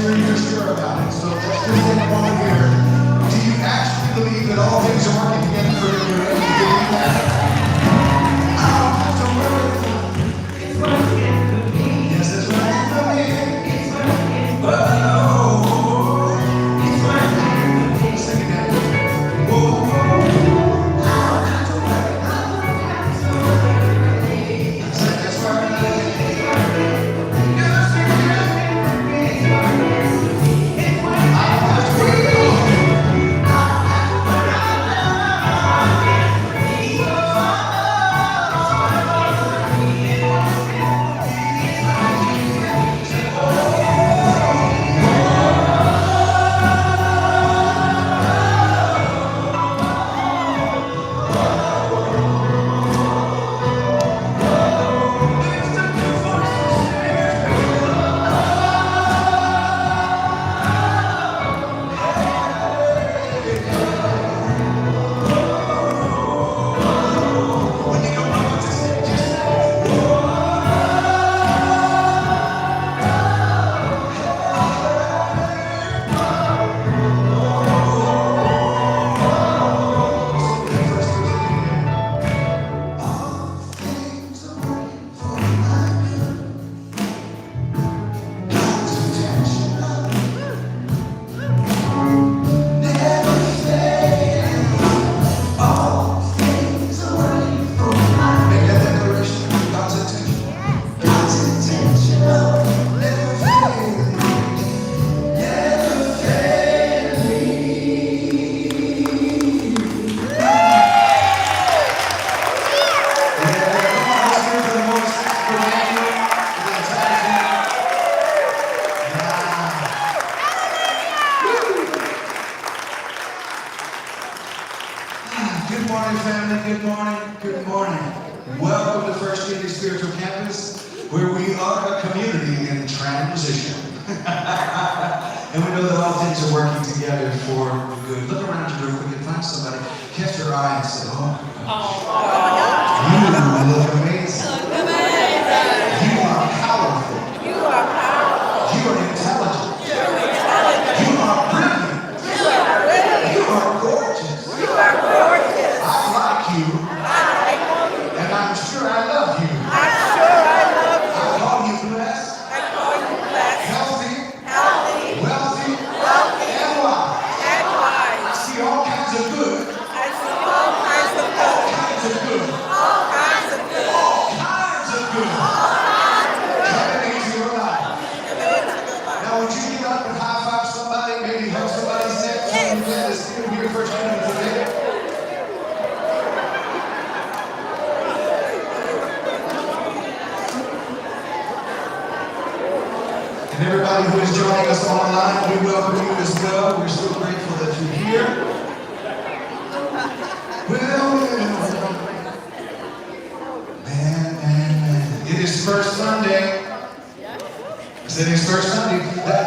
sure you're sure about it. So let's just take a moment here. Do you actually believe that all things are working together for your good? Do you believe that? I don't have to worry. It's working for me. Yes, it's working for me. It's working for me. Oh, it's working for me. Sing it down. Whoa, whoa. I don't have to worry. I don't have to worry. I said it's working for me. Good morning, family. Good morning. Good morning. Welcome to First Unity Spiritual Campus, where we are a community in transition. And we know that all things are working together for the good. Look around you real quick and find somebody, catch their eye and say, oh, you look amazing. You are powerful. You are intelligent. You are brilliant. You are gorgeous. I like you. And I'm sure I love you. I call you blessed. Healthy. Wealthy. And wise. I see all kinds of good. All kinds of good. Coming into your life. Now would you get up and high five somebody, maybe hug somebody's neck, tell them that it's going to be your first unity today? And everybody who is joining us online, we welcome you as well. We're so grateful that you're here. Man. It is first Sunday. I said it's first Sunday. That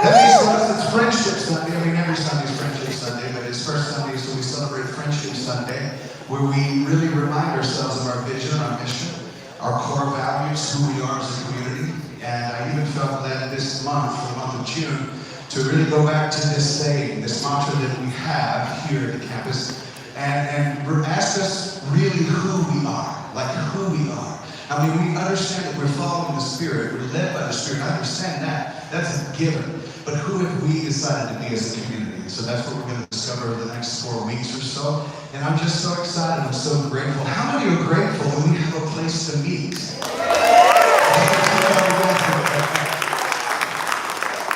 means for us it's Friendship Sunday. I mean, every Sunday is Friendship Sunday, but it's first Sunday, so we celebrate Friendship Sunday, where we really remind ourselves of our vision, our mission, our core values, who we are as a community. And I even felt that this month, the month of June, to really go back to this saying, this mantra that we have here at the campus, and ask us really who we are, like who we are. I mean, we understand that we're following the Spirit, we're led by the Spirit. I understand that. That's a given. But who have we decided to be as a community? So that's what we're going to discover over the next 4 weeks or so. And I'm just so excited. I'm so grateful. How many are grateful that we have a place to meet?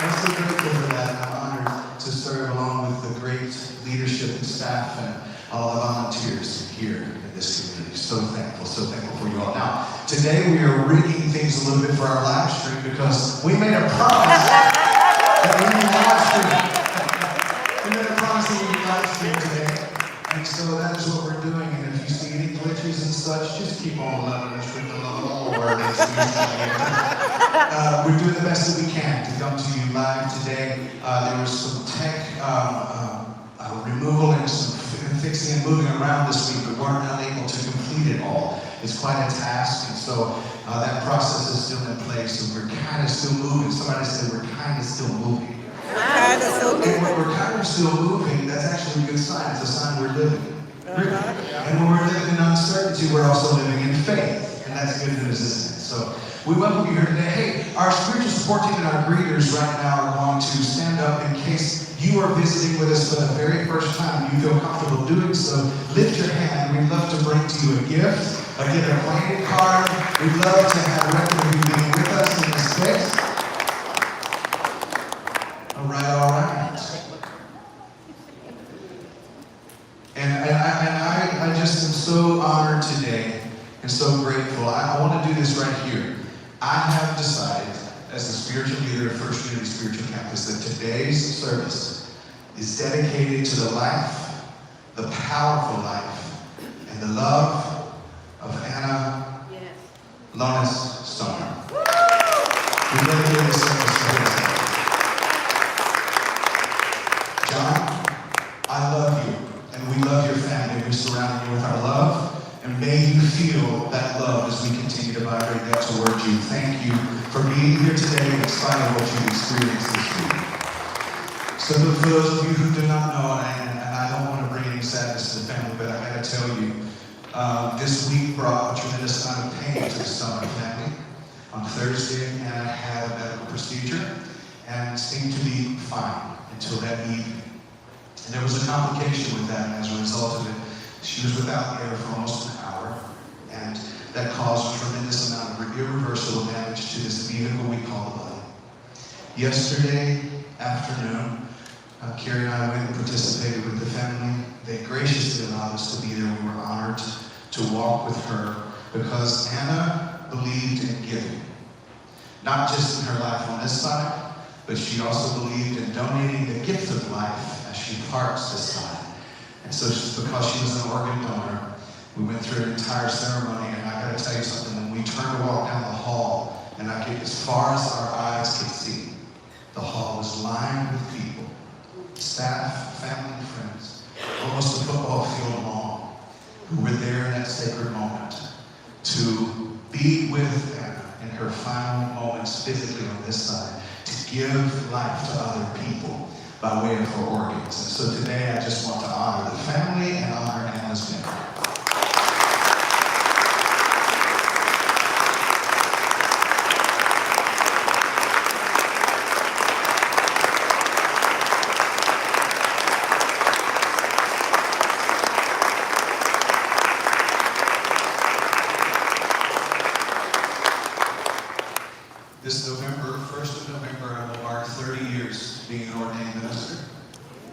I'm so grateful for that, and I'm honored to serve along with the great leadership and staff and all the volunteers here in this community. So thankful for you all. Now, today we are rigging things a little bit for our live stream because we made a promise that we would live stream. We made a promise that we would live stream today. And so that is what we're doing. And if you see any glitches and such, just keep on loving us with the love of all of our nations. We're doing the best that we can to come to you live today. There was some tech removal and some fixing and moving around this week, but weren't able to complete it all. it's quite a task. And so that process is still in place, and we're kind of still moving. Somebody said we're kind of still moving. And when we're kind of still moving, that's actually a good sign. It's a sign we're living. Really. And when we're living in uncertainty, we're also living in faith. And that's good news, isn't it? So we welcome you here today. Hey, our spiritual support team and our greeters right now are going to stand up in case you are visiting with us for the very first time. You feel comfortable doing so. Lift your hand. We'd love to bring to you a gift, a get acquainted card. We'd love to have a record of you being with us in this space. All right. And I just am so honored today and so grateful. I want to do this right here. I have decided, as the spiritual leader of First Unity Spiritual Campus, that today's service is dedicated to the life, the powerful life, and the love of Anna Lonis Stoner. We dedicate this service to her. John, I love you, and we love your family. We surround you with our love, and may you feel that love as we continue to vibrate that towards you. Thank you for being here today in spite of what you've experienced this week. So for those of you who do not know, and I don't want to bring any sadness to the family, but I got to tell you, this week brought a tremendous amount of pain to the Stoner family. On Thursday, Anna had a medical procedure and seemed to be fine until that evening. And there was a complication with that, and as a result of it, she was without air for almost an hour, and that caused a tremendous amount of irreversible damage to this vehicle we call the body. Yesterday afternoon, Carrie and I went and participated with the family. They graciously allowed us to be there. We were honored to walk with her because Anna believed in giving. Not just in her life on this side, but she also believed in donating the gift of life as she parts this side. And so just because she was an organ donor, we went through an entire ceremony, and I gotta tell you something, when we turned to walk down the hall, and I get as far as our eyes could see, the hall was lined with people, staff, family, and friends, almost a football field long, who were there in that sacred moment to be with Anna in her final moments physically on this side, to give life to other people by way of her organs. And so today I just want to honor the family and honor Anna's memory. This November, 1st of November, I will mark 30 years being an ordained minister.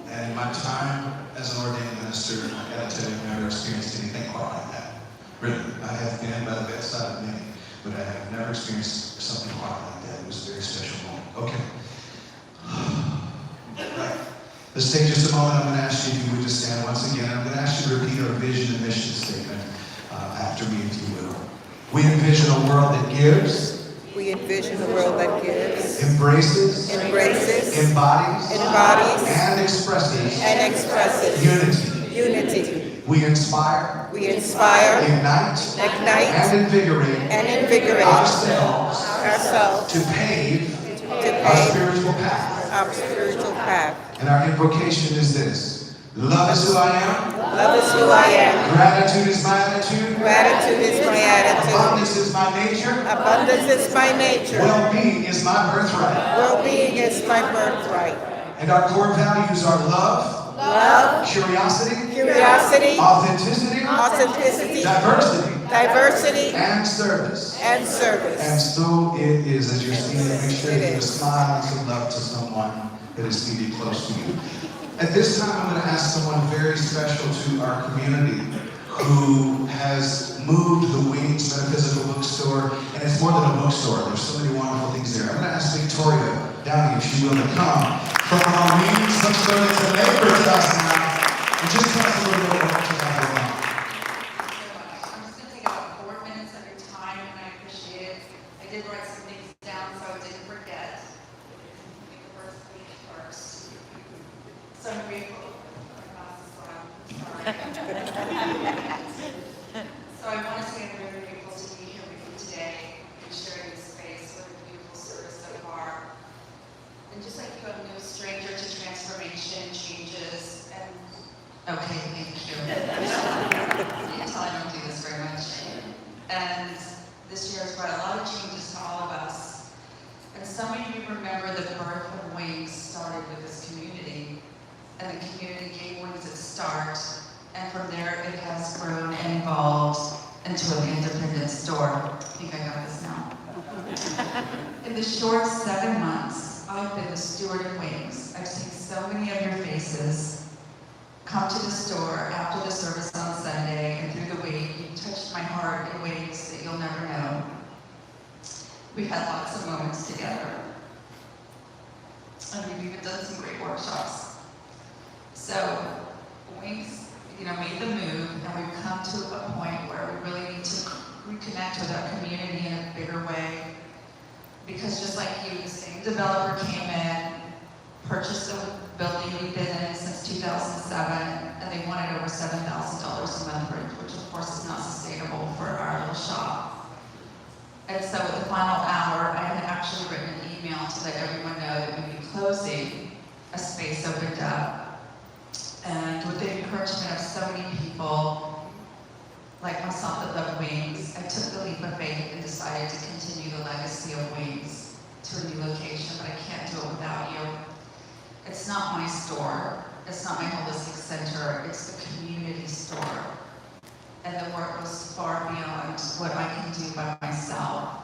And in my time as an ordained minister, I gotta tell you, I've never experienced anything quite like that. Really, I have been by the bedside of many, but I have never experienced something quite like that. It was a very special moment. Okay. Right. Let's take just a moment. I'm gonna ask you if you would just stand once again. I'm gonna ask you to repeat our vision and mission statement after me, if you will. We envision a world that gives. We envision a world that gives, embraces, embodies, and expresses unity. We inspire, ignite, and invigorate ourselves to pave our spiritual path. And our invocation is this: love is who I am. Gratitude is my attitude. Abundance is my nature. Well-being is my birthright. And our core values are love, curiosity, authenticity, diversity, and service. And so it is, as you're seeing, make sure that you smile and some love to someone that is seated close to you. At this time, I'm going to ask someone very special to our community who has moved the Wings Metaphysical Bookstore, and it's more than a bookstore. There's so many wonderful things there. I'm going to ask Victoria Downey if she will to come from our Wings Bookstore that's a neighbor to us now, and just tell us a little bit about what you have going on. I'm just going to take about 4 minutes of your time, and I appreciate it. I did write some things down so I didn't forget. Make the first page first. So I'm grateful for my glasses on. Sorry. So I want to say a very remember the birth of Wings started with this community, and the community gave Wings its start, and from there it has grown and evolved into an independent store. I think I got this now. In the short 7 months, I've been the steward of Wings. I've seen so many of your faces come to the store after the service on Sunday and through the week. You've touched my heart in ways that you'll never know. We've had lots of moments together. And we've even done some great workshops. So, Wings, made the move, and we've come to a point where we really need to reconnect with our community in a bigger way. Because just like you, the same developer came in, purchased the building we've been in since 2007, and they wanted over $7,000 a month rent, which of course is not sustainable for our little shop. And so at the final hour, I had actually written an email to let everyone know that we'd be closing. A space opened up. And with the encouragement of so many people, like myself that love Wings, I took the leap of faith and decided to continue the legacy of Wings to a new location, but I can't do it without you. It's not my store. It's not my holistic center. It's the community store. And the work goes far beyond what I can do by myself.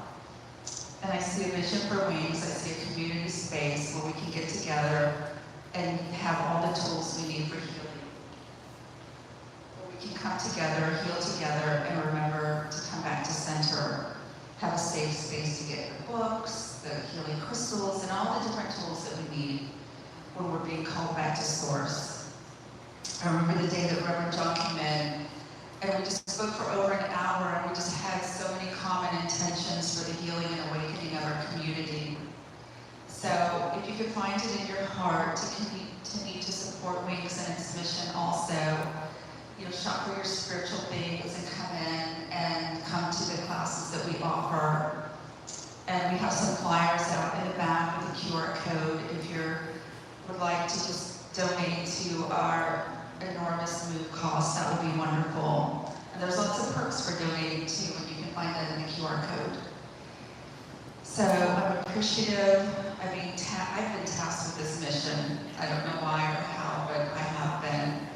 And I see a vision for Wings. I see a community space where we can get together and have all the tools we need for healing. Where we can come together, heal together, and remember to come back to center. Have a safe space to get the books, the healing crystals, and all the different tools that we need when we're being called back to source. I remember the day that Reverend John came in, and we just spoke for over an hour, and we just had so many common intentions for the healing and awakening of our community. So if you could find it in your heart to continue to support Wings and its mission also, shop for your spiritual things and come in and come to the classes that we offer. And we have some flyers out in the back with a QR code if you would like to just donate to our enormous move costs. That would be wonderful. And there's lots of perks for donating too, and you can find that in the QR code. So I'm appreciative. I've been tasked with this mission. I don't know why or how, but I have been.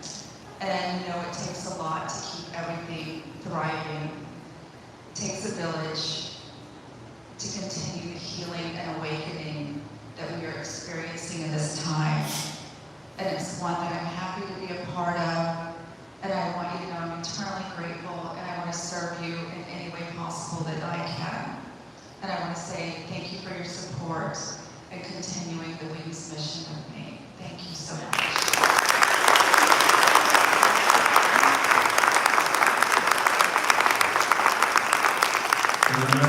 And it takes a lot to keep everything thriving. It takes a village to continue the healing and awakening that we are experiencing in this time. And it's one that I'm happy to be a part of. And I want you to know I'm eternally grateful, and I want to serve you in any way possible that I can. And I want to say thank you for your support and continuing the Wings mission with me. Thank you so much. Remember,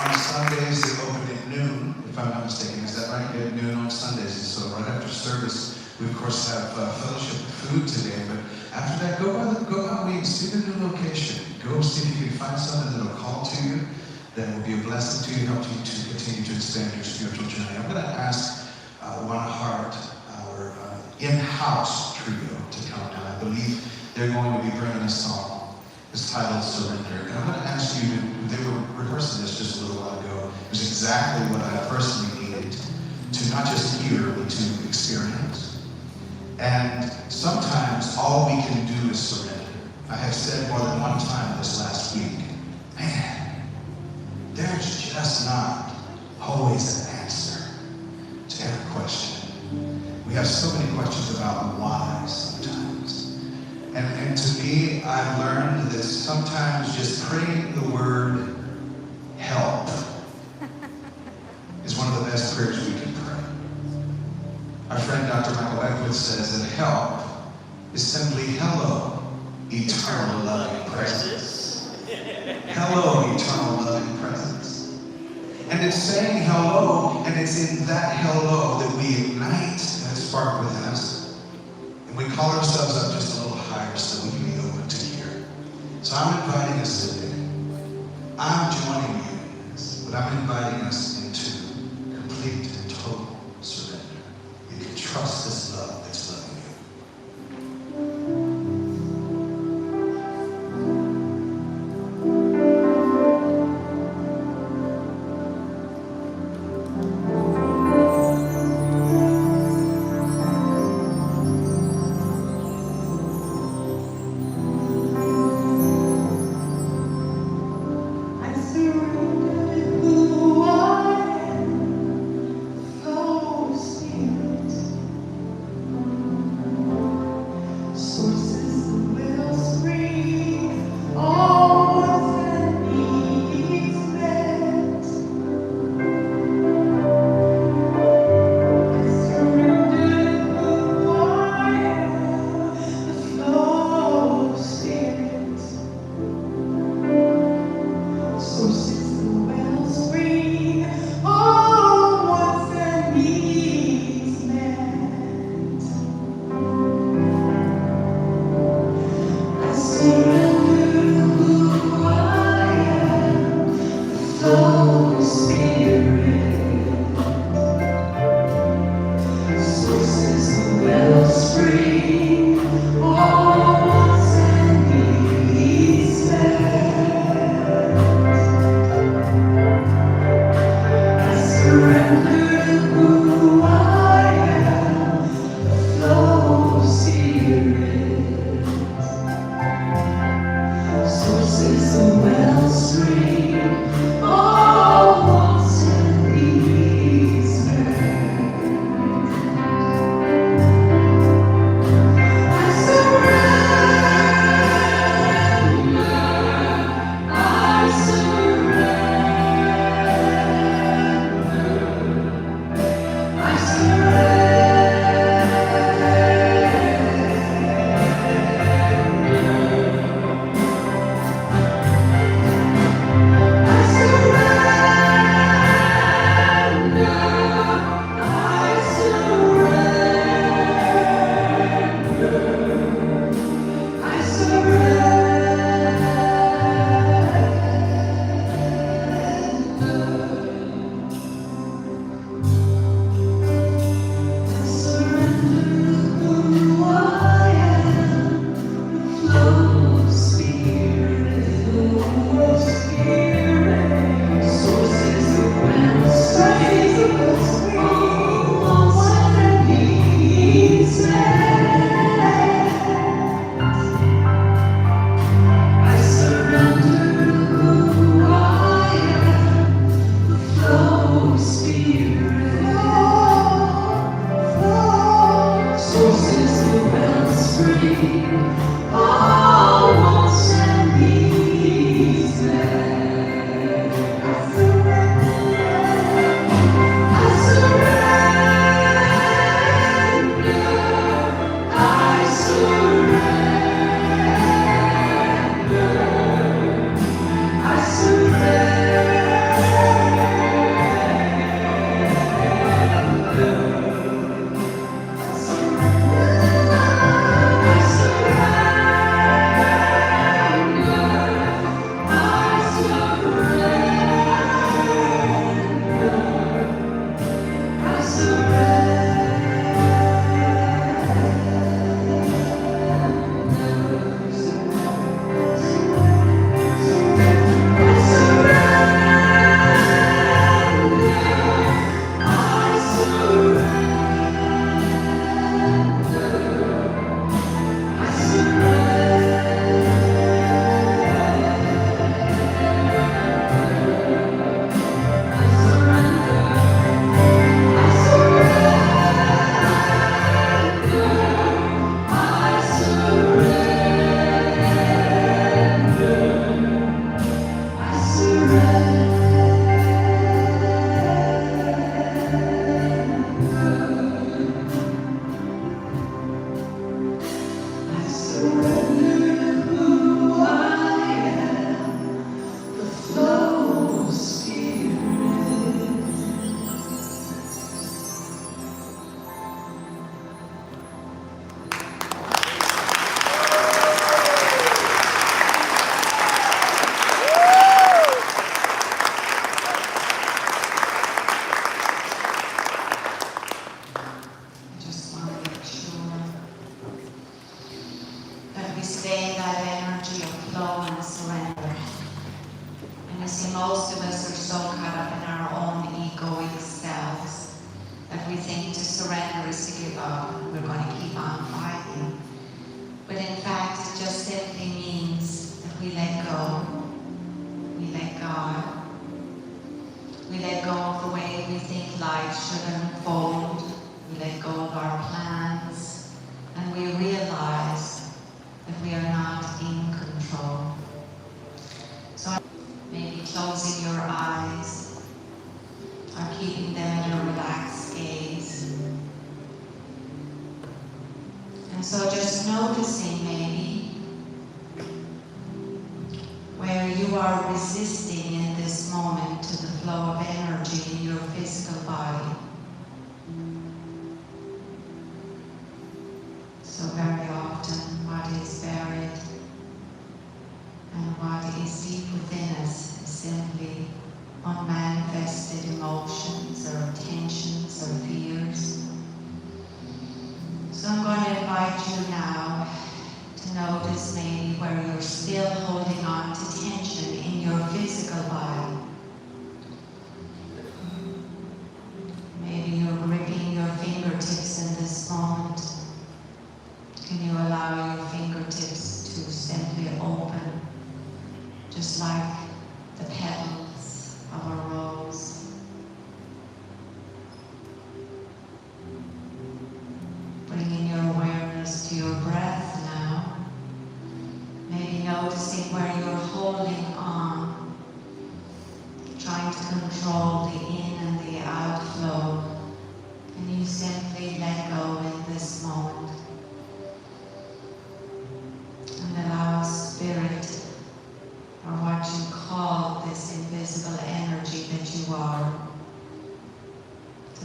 on Sundays they open at noon, if I'm not mistaken. Is that right? At noon on Sundays. And so right after service, we of course have fellowship food today. But after that, go by Wings, see the new location. Go see if you can find something that'll call to you, that will be a blessing to you, help you to continue to expand your spiritual journey. I'm going to ask One Heart, our in-house trio, to come down. I believe they're going to be bringing a song. It's titled Surrender. And I'm going to ask you, they were rehearsing this just a little while ago. It was exactly what I personally needed to not just hear, but to experience. And sometimes all we can do is surrender. I have said more than one time this last week, man, there's just not always an answer to every question. We have so many questions about why sometimes. And to me, I've learned that sometimes just praying the word help is one of the best prayers we can pray. Our friend Dr. Michael Beckwith says that help is simply hello, eternal loving presence. Hello, eternal loving presence. And it's saying hello, and it's in that hello that we ignite that spark within us. And we call ourselves up just a little higher so we can be open to hear. So I'm inviting us today. I'm joining you in this, but I'm inviting us into complete and total surrender. You can trust this love that's loving you.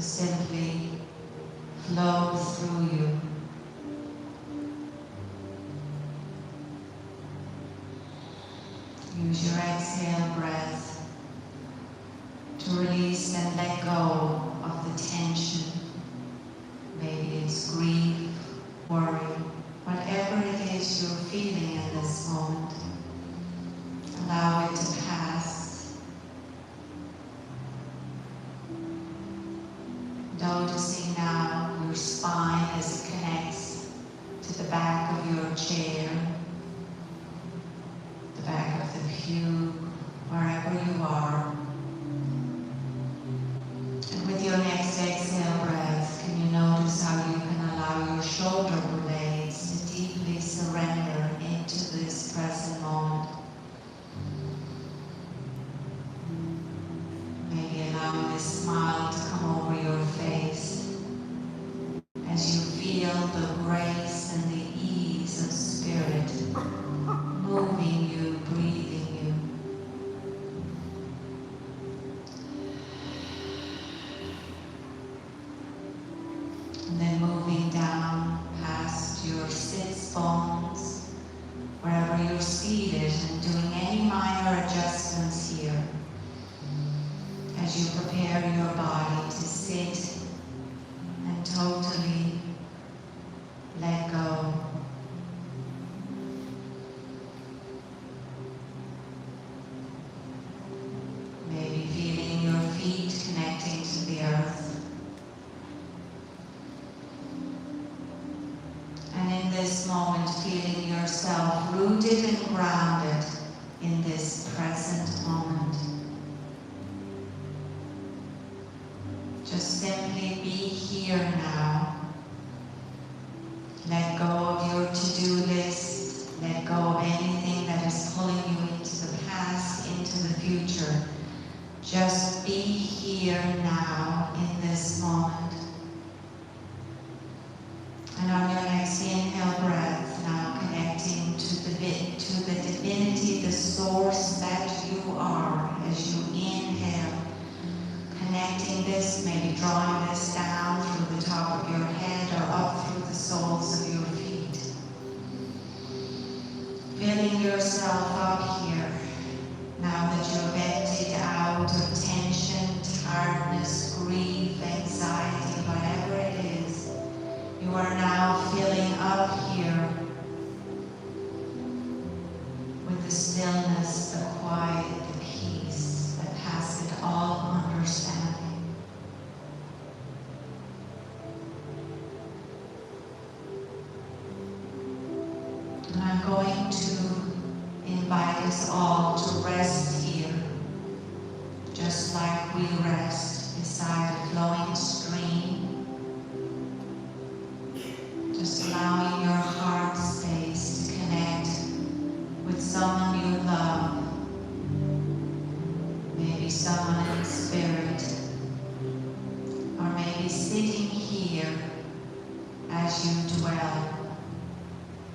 to simply flow through you. Use your exhale breath to release and let go of the tension. Maybe it's grief, worry, whatever it is you're feeling in this moment. Allow it to pass. Noticing now your spine as it connects to the back of your chair, the back of the pew, wherever you are. And with your next exhale breath, can you notice how you can allow your shoulder blades to deeply surrender into this present moment? Maybe allow this smile to come over your face as you feel the grace and the ease of spirit moving you, breathing you. And then moving down past your sits bones, wherever you're seated, and doing any minor adjustments here as you prepare your body to sit and totally let go. Maybe feeling your feet connecting to the earth. And in this moment, feeling yourself rooted and grounded in this present moment. Just simply be here now. Let go of your to-do list. Let go of anything that is pulling you into the past, into the future. Just be here now in this moment. And on your next inhale breath, now connecting to the divinity, the source that you are as you inhale. Connecting this, maybe drawing this down through the top of your head or up through the soles of your feet. Feeling yourself up here, now that you've emptied out of tension, tiredness, grief, anxiety, whatever it is. You are now filling up here with the stillness, the quiet, the peace that passeth all understanding. And I'm going to invite us all to rest here, just like we rest beside a flowing stream. Just allowing your heart space to connect with someone you love, maybe someone in spirit, or maybe sitting here as you dwell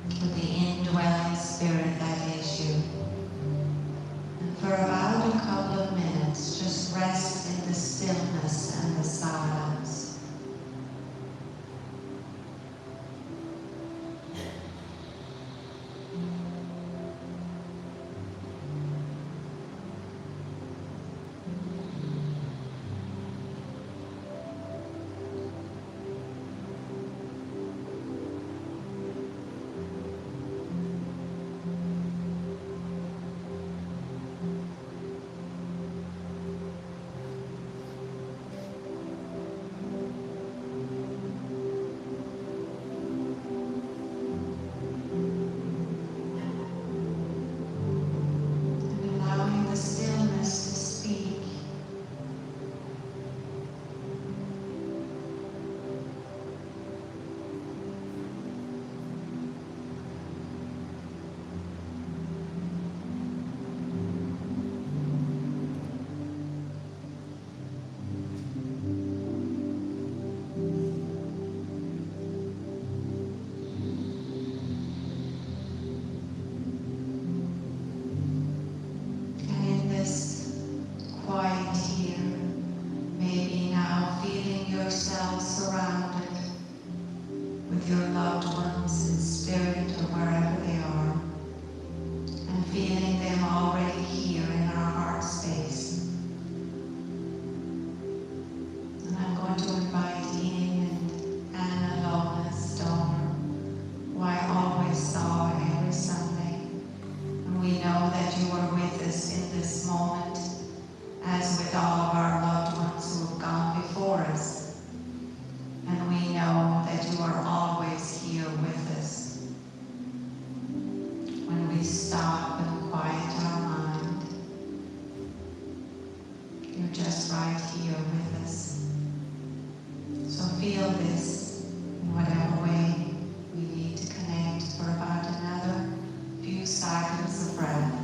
with the indwelling spirit that is you. And for about a couple of minutes, just rest in the stillness and the silence. yourself surrounded with your loved ones in spirit or wherever they are, and feeling them already here in our heart space. And I'm going to invite Ian and Anna, Lola, Stoner, who I always saw every Sunday. And we know that you are with us in this moment, as with all of our loved ones who have gone before us. And we know that you are always here with us. When we stop and quiet our mind, you're just right here with us. So feel this in whatever way we need to connect for about another few cycles of breath.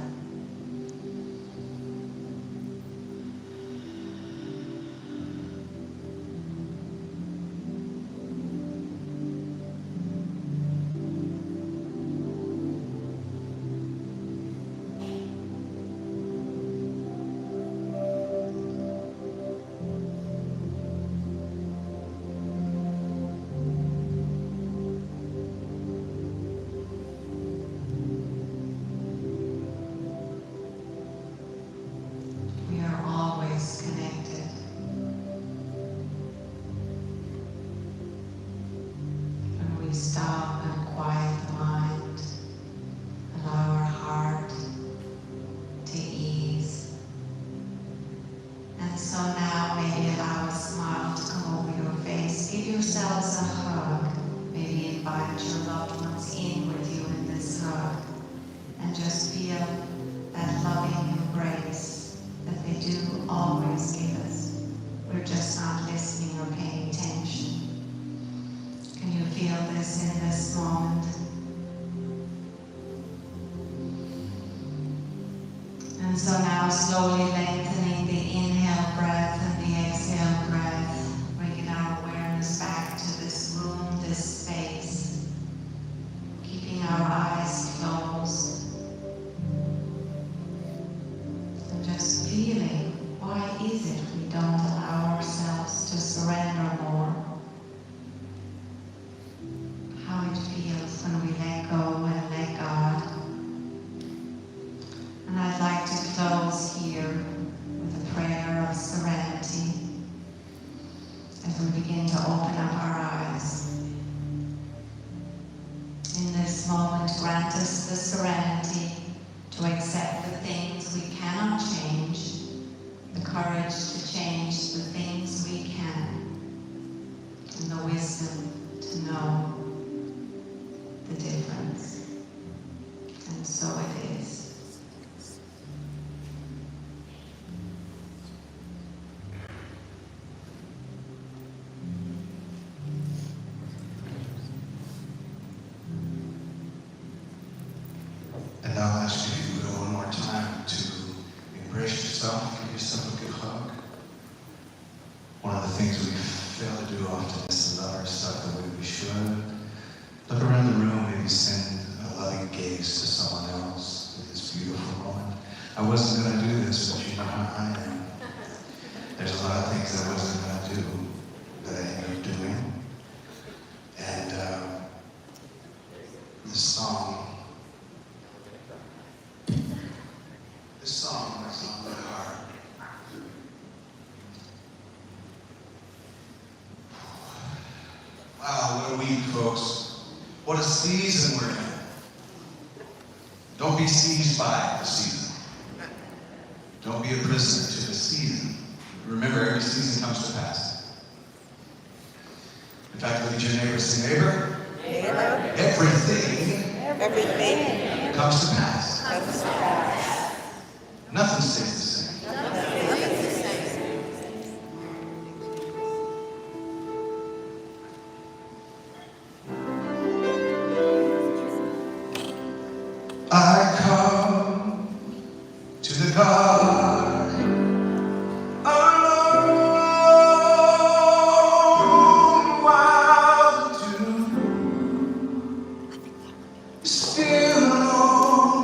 We are always connected. When we stop and quiet the mind, allow our heart to ease. And so now maybe allow a smile to come over your face. Give yourselves a hug. Maybe invite your loved ones in with you in this hug. And just feel that loving embrace that they do always give us. We're just not listening or paying attention. Can you feel this in this moment? And so now slowly lengthening the inhale breath and the exhale breath, bringing our awareness back to this room, this space, keeping our eyes closed. And just feeling, why is it we don't allow ourselves to surrender more? How it feels when we let go and let God. And I'd like to close here with a prayer of serenity as we begin to open up our eyes. In this moment, grant us the serenity to accept the things we cannot change, the courage to change the things we can, and the wisdom to know the difference. And so it is. And I'll ask you if you would go one more time to embrace yourself, give yourself a good hug. One of the things we fail to do often is to love ourselves the way we should. Look around the room, maybe send a loving gaze to someone else in this beautiful moment. I wasn't going to do this, but you know how I am. There's a lot of things I wasn't going to do that I ended up doing. And this song is on my heart. Wow, what a week, folks. What a season we're in. Don't be seized by the season. Don't be a prisoner to the season. Remember, every season comes to pass. In fact, look at your neighbor. Say, neighbor, everything comes to pass. Nothing stays the same. I come to the garden alone while the dew is still on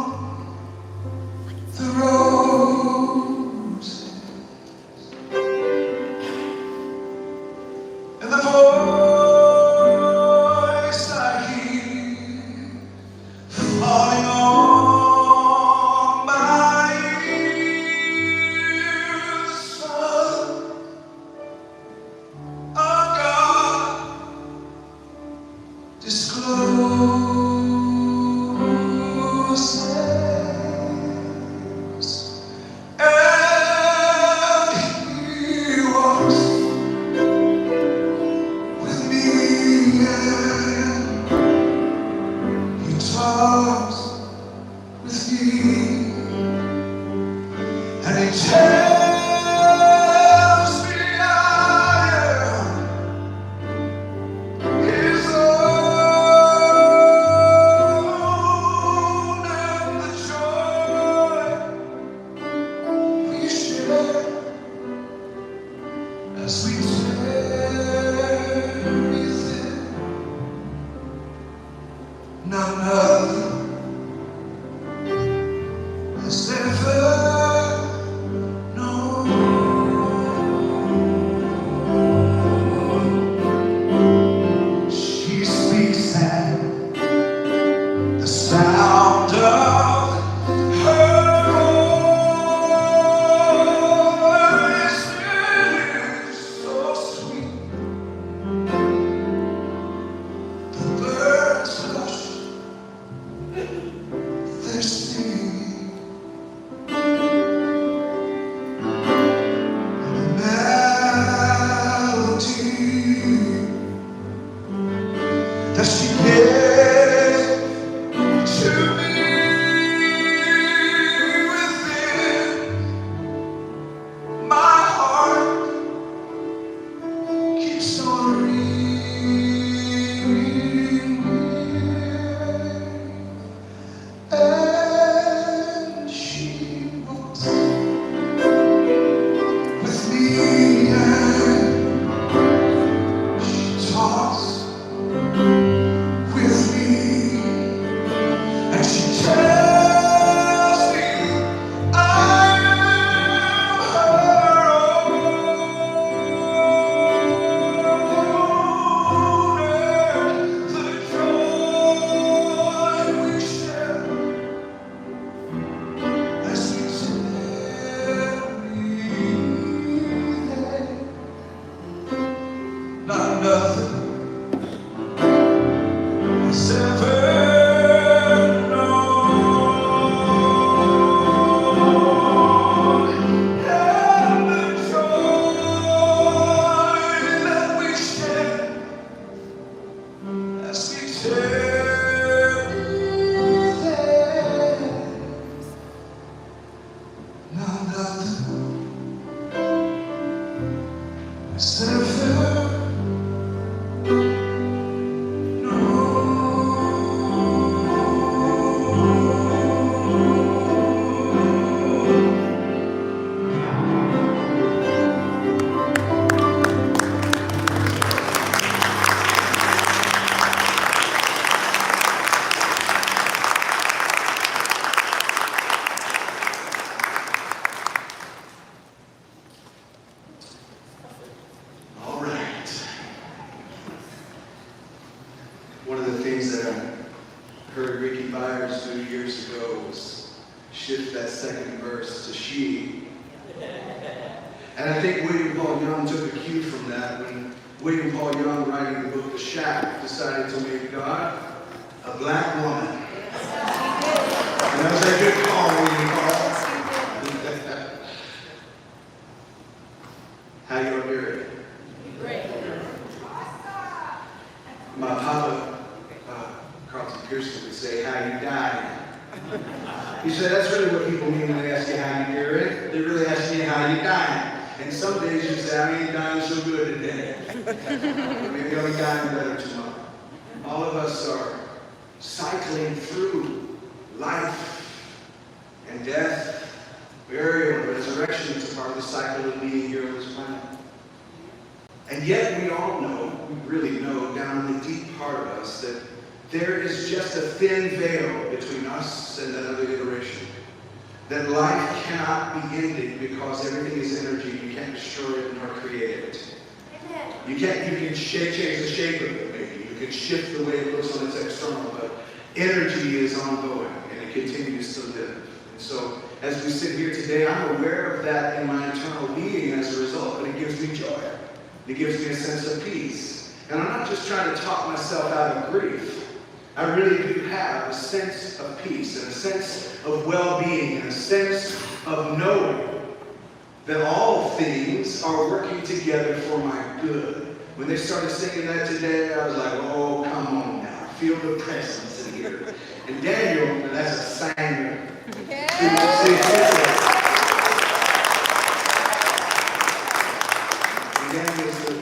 Step through. All right. One of the things that I heard Ricky Byers do years ago was shift that second verse to she. And I think William Paul Young took a cue from that when William Paul Young, writing the book The Shack, decided to make God a black woman. And that was a good call, William Paul. How you hear it? My papa, Carlton Pearson, would say, how you dying? He said, that's really what people mean when they ask you how you hear it. They really ask you how you dying. And some days you say, I ain't dying so good today. Maybe I'm dying better tomorrow. All of us are cycling through life and death, burial, and resurrection. It's a part of the cycle of being here on this planet. And yet we all know, we really know down in the deep part of us that there is just a thin veil between us and that other iteration. That life cannot be ended because everything is energy. You can't destroy it nor create it. You can change the shape of it, maybe. You can shift the way it looks on its external, but energy is ongoing and it continues to live. And so as we sit here today, I'm aware of that in my internal being as a result, but it gives me joy. It gives me a sense of peace. And I'm not just trying to talk myself out of grief. I really do have a sense of peace and a sense of well-being and a sense of knowing that all things are working together for my good. When they started singing that today, I was like, oh, come on now. Feel the presence in here. And Daniel, that's a singer.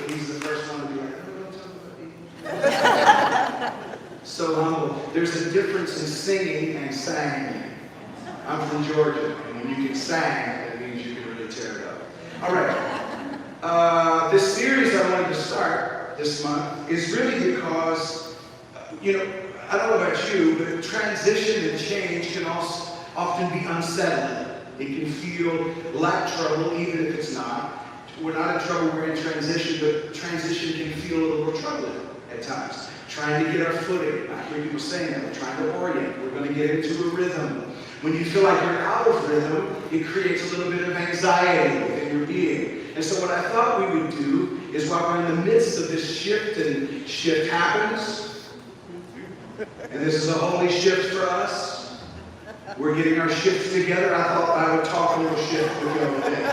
He's the first one to be like, oh, don't talk about me. So humble. There's a difference in singing and singing. I'm from Georgia, and when you can sing, that means you can really tear it up. All right. This series I wanted to start this month is really because, I don't know about you, but transition and change can also often be unsettling. It can feel like trouble, even if it's not. We're not in trouble, we're in transition, but transition can feel a little troubling at times. Trying to get our footing. I hear people saying that. We're trying to orient. We're going to get into a rhythm. When you feel like you're out of rhythm, it creates a little bit of anxiety within your being. And so what I thought we would do is while we're in the midst of this shift, and shift happens, and this is a holy shift for us, we're getting our shifts together. I thought I would talk a little shift with you today.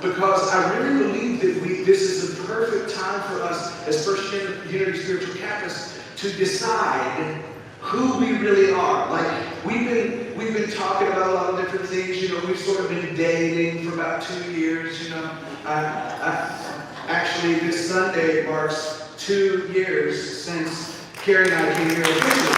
Because I really believe that this is the perfect time for us as First Unity Spiritual Campus to decide who we really are. Like, we've been talking about a lot of different things. We've sort of been dating for about 2 years. Actually, this Sunday marks 2 years since Carrie and I came here officially.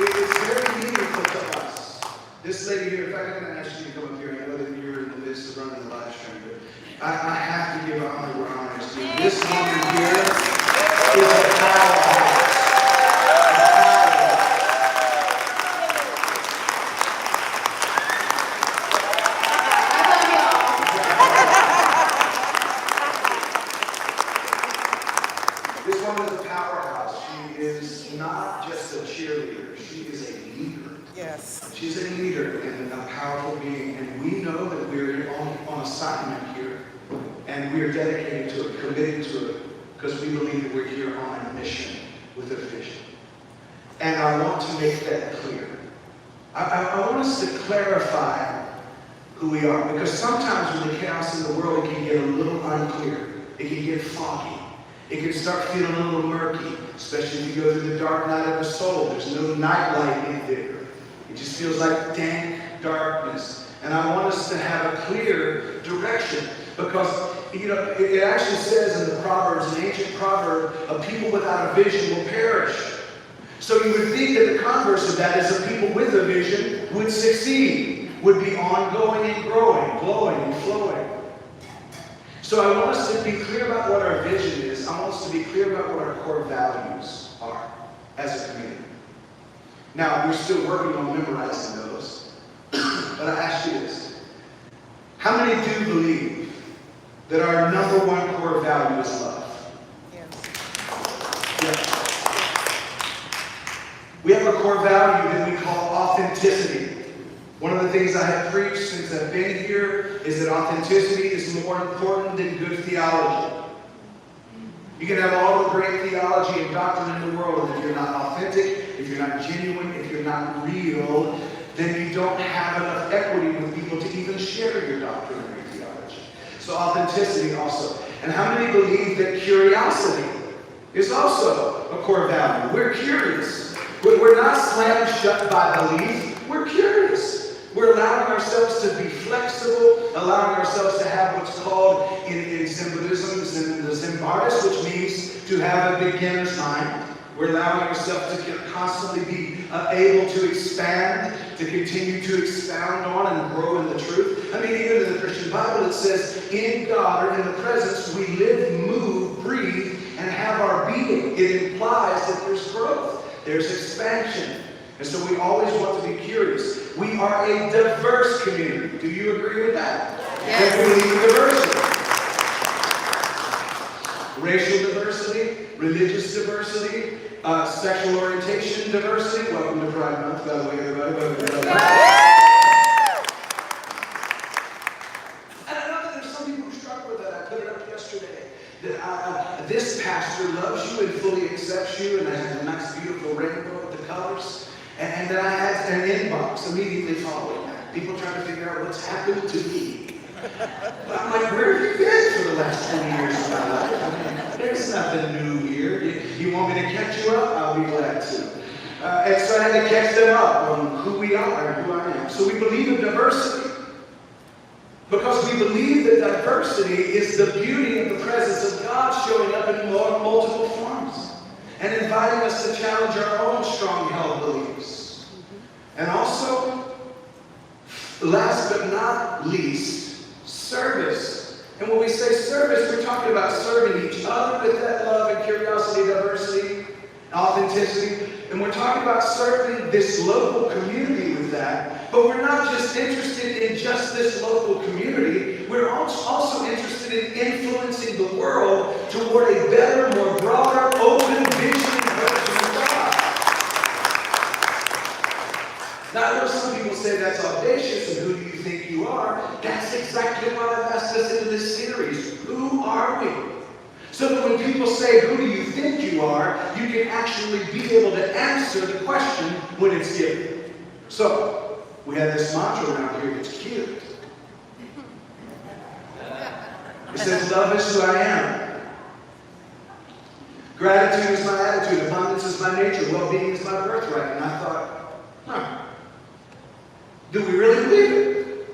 It's very meaningful to us. This lady here, in fact, I'm going to ask you to come up here. I know that you're in the midst of running the live stream, but I have to give honor where honor is due. This woman here is a powerhouse. This woman is a powerhouse. She is not just a cheerleader. She is a leader. Yes. She's a leader and a powerful being, and we know that we're on assignment here, and we are dedicated to it, committed to it, because we believe that we're here on a mission with a vision. And I want to make that clear. I want us to clarify who we are, because sometimes with the chaos in the world, it can get a little unclear. It can get foggy. It can start feeling a little murky, especially if you go through the dark night of the soul. There's no night light in there. It just feels like dank darkness. And I want us to have a clear direction. Because, it actually says in the Proverbs, an ancient proverb, a people without a vision will perish. So you would think that the converse of that is a people with a vision would succeed, would be ongoing and growing, glowing and flowing. So I want us to be clear about what our vision is. I want us to be clear about what our core values are as a community. Now, we're still working on memorizing those. But I ask you this. How many do believe that our number one core value is love? Yeah. We have a core value that we call authenticity. One of the things I have preached since I've been here is that authenticity is more important than good theology. You can have all the great theology and doctrine in the world, and if you're not authentic, if you're not genuine, if you're not real, then you don't have enough equity with people to even share your doctrine or your theology. So authenticity also. And how many believe that curiosity is also a core value? We're curious. We're not slammed shut by belief. We're curious. We're allowing ourselves to be flexible, allowing ourselves to have what's called in Zen Buddhism, the Zen Bardis, which means to have a beginner's mind. We're allowing ourselves to constantly be able to expand, to continue to expound on and grow in the truth. I mean, even in the Christian Bible, it says, in God or in the presence, we live, move, breathe, and have our being. It implies that there's growth, there's expansion. And so we always want to be curious. We are a diverse community. Do you agree with that? Yes. We believe in diversity. Racial diversity, religious diversity, sexual orientation diversity. Welcome to Pride Month, by the way, everybody. Welcome to Pride Month. And I know that there's some people who struggle with that. I put it up yesterday. That this pastor loves you and fully accepts you, and I have a nice, beautiful rainbow with the colors. And then I had an inbox immediately following that. People trying to figure out what's happened to me. But I'm like, where have you been for the last 20 years of my life? I mean, there's nothing new here. You want me to catch you up? I'll be glad to. And so I had to catch them up on who we are and who I am. So we believe in diversity. Because we believe that diversity is the beauty of the presence of God showing up in multiple forms. And inviting us to challenge our own strong held beliefs. And also, last but not least, service. And when we say service, we're talking about serving each other with that love and curiosity, diversity, authenticity. And we're talking about serving this local community with that. But we're not just interested in just this local community. We're also interested in influencing the world toward a better, more broader, open vision version of God. Now, I know some people say that's audacious, and who do you think you are? That's exactly why I've asked us into this series. Who are we? So that when people say, who do you think you are, you can actually be able to answer the question when it's given. So, we have this mantra around here that's cute. It says, love is who I am. Gratitude is my attitude. Abundance is my nature. Well-being is my birthright. And I thought, do we really believe it?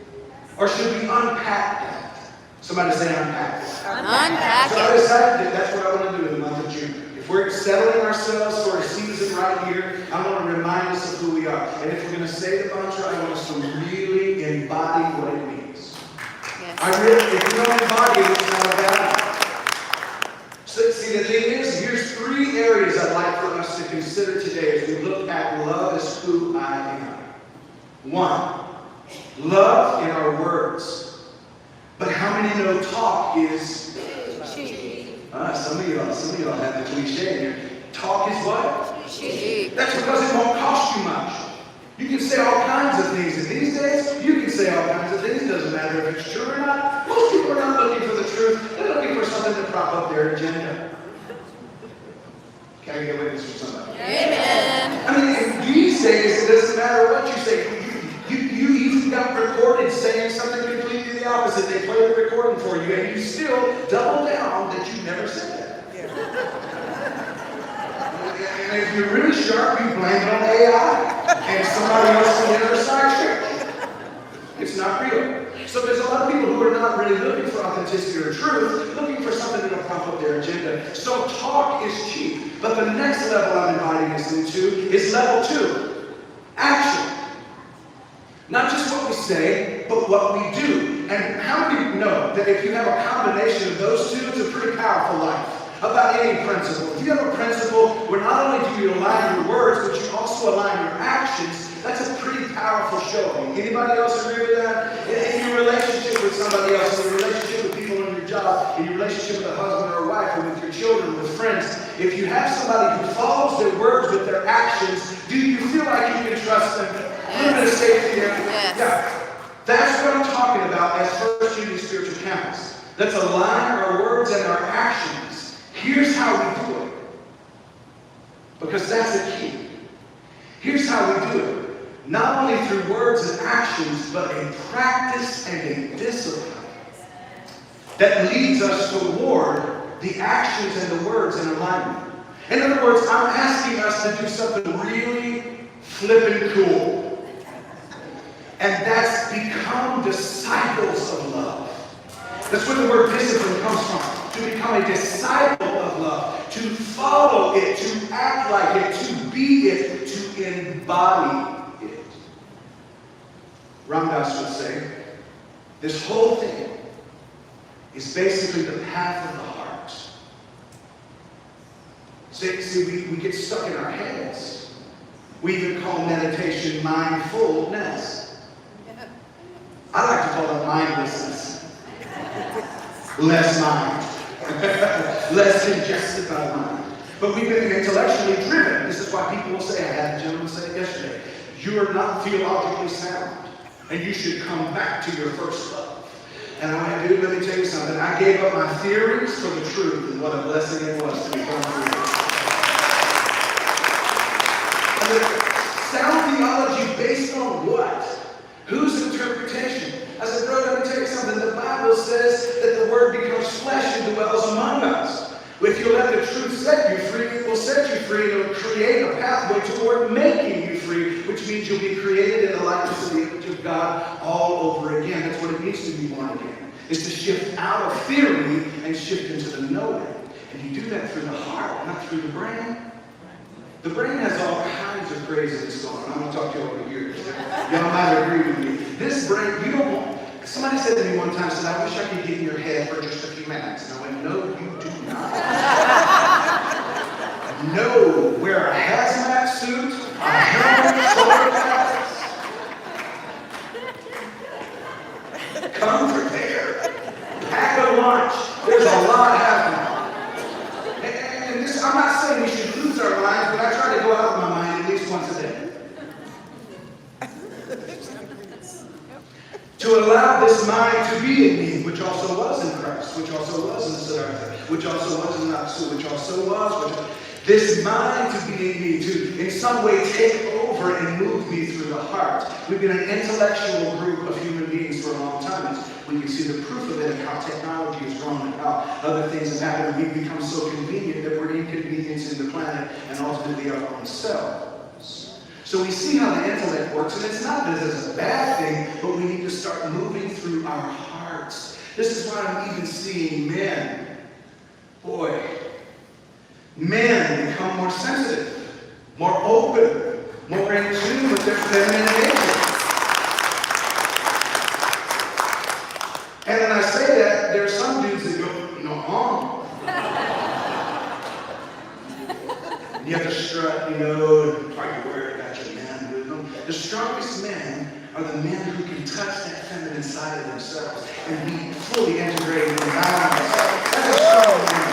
Or should we unpack that? Somebody say unpack it. Unpack So I it. decided that that's what I want to do in the month of June. If we're settling ourselves for a season right here, I want to remind us of who we are. And if we're going to say the mantra, I want us to really embody what it means. Yes. If you don't embody it, it's not a value. So, see, the thing is, here's 3 areas I'd like for us to consider today as we look at love as who I am. 1, love in our words. But how many know talk is Cheap. some of y'all have the cliche in here. Talk is what? Cheap. That's because it won't cost you much. You can say all kinds of things. And these days, you can say all kinds of things. It doesn't matter if it's true or not. Most people are not looking for the truth. They're looking for something to prop up their agenda. Can I get a witness for somebody? Amen. I mean, these days, it doesn't matter what you say. You even got recorded saying something completely the opposite. They play the recording for you, and you still double down that you never said that. And if you're really sharp, you blame it on AI and somebody else in the other side church. It's not real. So there's a lot of people who are not really looking for authenticity or truth, looking for something that'll prop up their agenda. So talk is cheap. But the next level I'm inviting us into is level 2, action. Not just what we say, but what we do. And how many of you know that if you have a combination of those two, it's a pretty powerful life? About any principle. If you have a principle where not only do you align your words, but you also align your actions, that's a pretty powerful showing. Anybody else agree with that? In your relationship with somebody else, in your relationship with people on your job, in your relationship with a husband or a wife, or with your children, with friends, if you have somebody who follows their words with their actions, do you feel like you can trust them? A little bit of safety there. Yes. Yeah. That's what I'm talking about as First Unity Spiritual Campus. Let's align our words and our actions. Here's how we do it. Because that's the key. Here's how we do it. Not only through words and actions, but a practice and a discipline that leads us toward the actions and the words in alignment. In other words, I'm asking us to do something really flippin' cool. And that's become disciples of love. That's where the word discipline comes from. To become a disciple of love. To follow it. To act like it. To be it. To embody it. Ram Dass would say, this whole thing is basically the path of the heart. See, we get stuck in our heads. We even call meditation mindfulness. I like to call it mindlessness. Less mind. Less ingested by mind. But we've been intellectually driven. This is why people will say, I had a gentleman say it yesterday, you are not theologically sound. And you should come back to your first love. And I went, dude, let me tell you something. I gave up my theories for the truth, and what a blessing it was to become free. Sound theology based on what? Whose interpretation? I said, bro, let me tell you something. The Bible says that the Word becomes flesh and dwells among us. If you let the truth set you free, it will set you free. It will create a pathway toward making you free, which means you'll be created in the likeness of the image of God all over again. That's what it means to be born again. Is to shift out of theory and shift into the knowing. And you do that through the heart, not through the brain. The brain has all kinds of craziness going on. I'm going to talk to you over here. Y'all might agree with me. This brain, you don't want... Somebody said to me one time, said, I wish I could get in your head for just a few minutes. And I went, no, you do not. No, wear a hazmat suit, a helmet, shoulder pads. Come prepared. Pack a lunch. There's a lot happening. And this, I'm not saying we should lose our minds, but I try to go out of my mind at least once a day. To allow this mind to be in me, which also was in Christ, which also was in Siddhartha, which also was in Natsu, which also was, this mind to be in me, to in some way take over and move me through the heart. We've been an intellectual group of human beings for a long time. We can see the proof of it in how technology has grown and how other things have happened. We've become so convenient that we're inconveniencing the planet and ultimately our own selves. So we see how the intellect works, and it's not that it's a bad thing, but we need to start moving through our hearts. This is why I'm even seeing men. Boy, men become more sensitive, more open, more in tune with their feminine nature. And when I say that, there are some dudes that go, no, You have to strut, and try to wear it, got your man movement. The strongest men are the men who can touch that feminine side of themselves and be fully integrated and balanced. That's a strong man.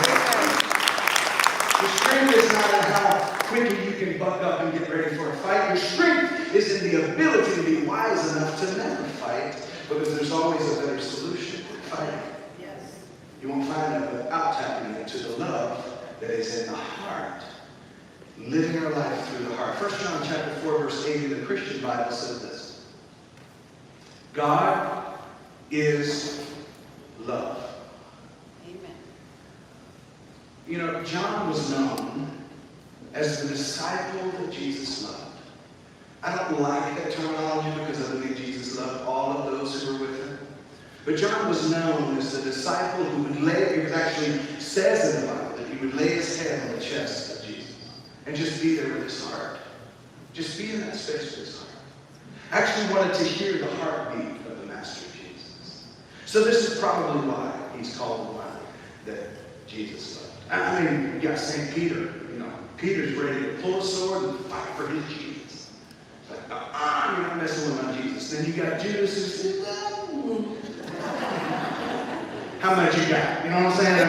The strength is not in how quickly you can buck up and get ready for a fight. Your strength is in the ability to be wise enough to never fight, because there's always a better solution than fighting. You won't find that without tapping into the love that is in the heart. Living our life through the heart. 1 John chapter 4, verse 8 in the Christian Bible says this. God is love. Amen. John was known as the disciple that Jesus loved. I don't like that terminology because I believe Jesus loved all of those But John was known as the disciple who would lay, it actually says in the Bible that he would lay his head on the chest of Jesus and just be there with his heart. Just be in that space with his heart. Actually wanted to hear the heartbeat of the Master Jesus. So this is probably why he's called the one that Jesus loved. I mean, you got St. Peter, Peter's ready to pull a sword and fight for his Jesus. Like, you're not messing with my Jesus. Then you got Judas who said, how much you got? You know what I'm saying?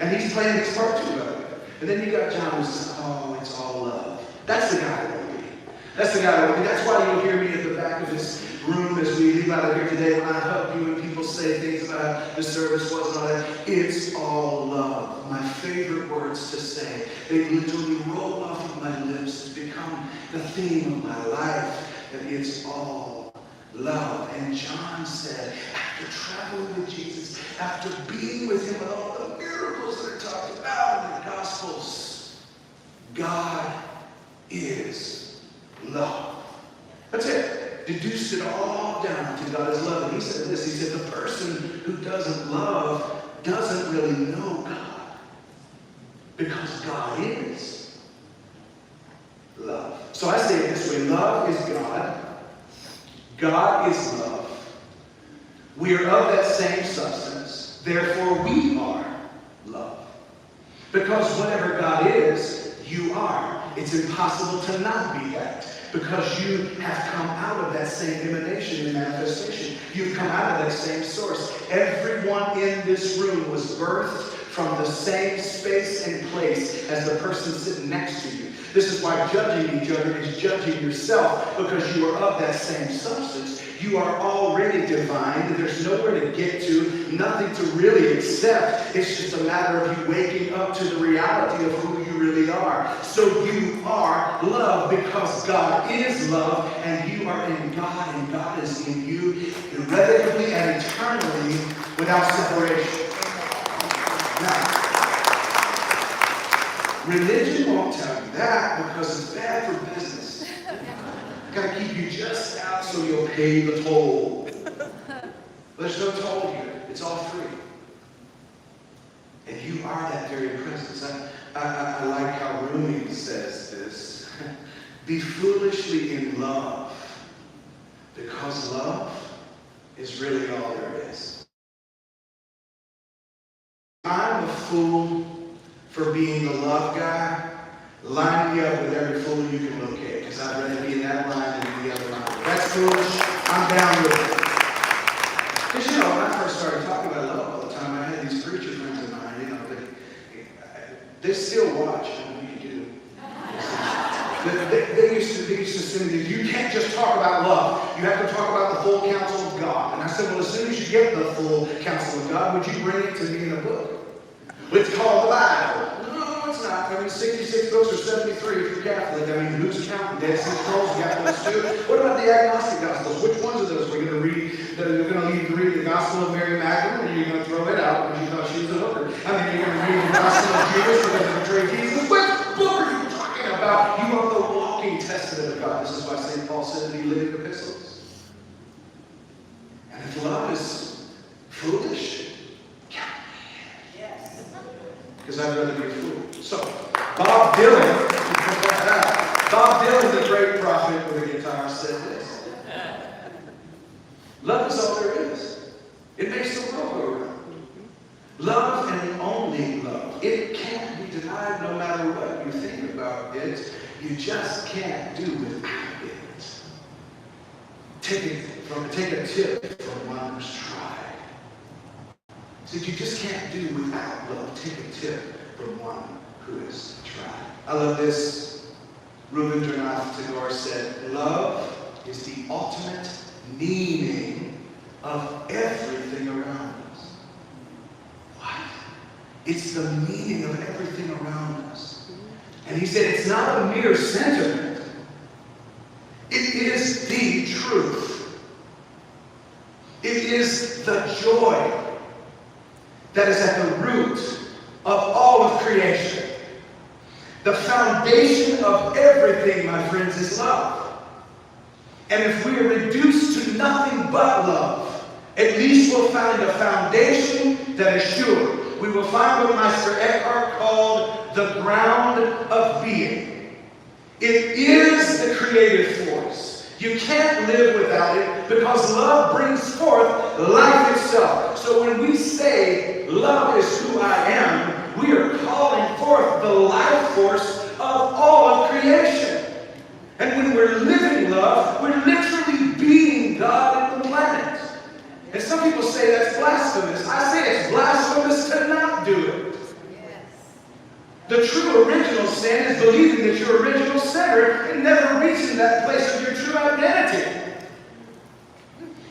And he's playing his part too, by the way. And then you got John who says, oh, it's all love. That's the guy I want to be. That's the guy I want to be. That's why you'll hear me at the back of this room as we leave out of here today when I hug you and people say things about how the service was and all that. It's all love. My favorite words to say. They literally roll off of my lips. It's become the theme of my life. That it's all love. And John said, after traveling with Jesus, after being with him with all the miracles that are talked about in the Gospels, God is love. That's it. Deduced it all down to God is love. And he said this, he said, the person who doesn't love doesn't really know God. Because God is love. So I say it this way, love is God. God is love. We are of that same substance. Therefore we are love. Because whatever God is, you are. It's impossible to not be that. Because you have come out of that same emanation and manifestation. You've come out of that same source. Everyone in this room was birthed from the same space and place as the person sitting next to you. This is why judging each other is judging yourself, because you are of that same substance. You are already divine. There's nowhere to get to, nothing to really accept. It's just a matter of you waking up to the reality of who you really are. So you are love because God is love, and you are in God, and God is in you, irrevocably and eternally without separation. Now, religion won't tell you that because it's bad for business. Got to keep you just out so you'll pay the toll. There's no toll here. It's all free. And you are that very presence. I like how Rumi says this. Be foolishly in love, because love is really all there is. I'm a fool for being the love guy. Line me up with every fool you can locate, because I'd rather be in that line than in the other line. That's foolish. I'm down with it. Because, when I first started talking about love all the time, I had these preacher friends of mine, they still watch. We do. They used to say, you can't just talk about love. You have to talk about the full counsel of God. And I said, well, as soon as you get the full counsel of God, would you bring it to me in a book? It's called the Bible. No, it's not. 66 books or 73 if you're Catholic. Who's counting? Dead Sea Scrolls, you got those too. What about the agnostic gospels? Which ones of those? We're going to read. You're going to leave to read the Gospel of Mary Magdalene, or you're going to throw it out because you thought she was a hooker. You're going to read the Gospel of Judas because of betrayed Jesus. What book are you talking about? You are the walking testament of God. This is why St. Paul said to be living epistles. And if love is foolish, because I'd rather be a fool. So, Bob Dylan, the great prophet with a guitar, said this. Love is all there is. It makes the world go round. Love and only love. It can't be denied no matter what you think about it. You just can't do without it. Take a tip from one who's tried. So you just can't do without love. Take a tip from one who has tried. I love this. Rabindranath Tagore said, love is the ultimate meaning of everything around us. What? It's the meaning of everything around us. And he said, it's not a mere sentiment. It is the truth. It is the joy that is at the root of all of creation. The foundation of everything, my friends, is love. And if we are reduced to nothing but love, a at least we'll find a foundation that is sure. We will find what Meister Eckhart called the ground of being. It is the creative force. You can't live without it because love brings forth life itself. So when we say love is who I am, we are calling forth the life force of all of creation. And when we're living love, we're literally being God in the planet. And some people say that's blasphemous. I say it's blasphemous to not do it. The true original sin is believing that you're original sinner and never reaching that place of your true identity.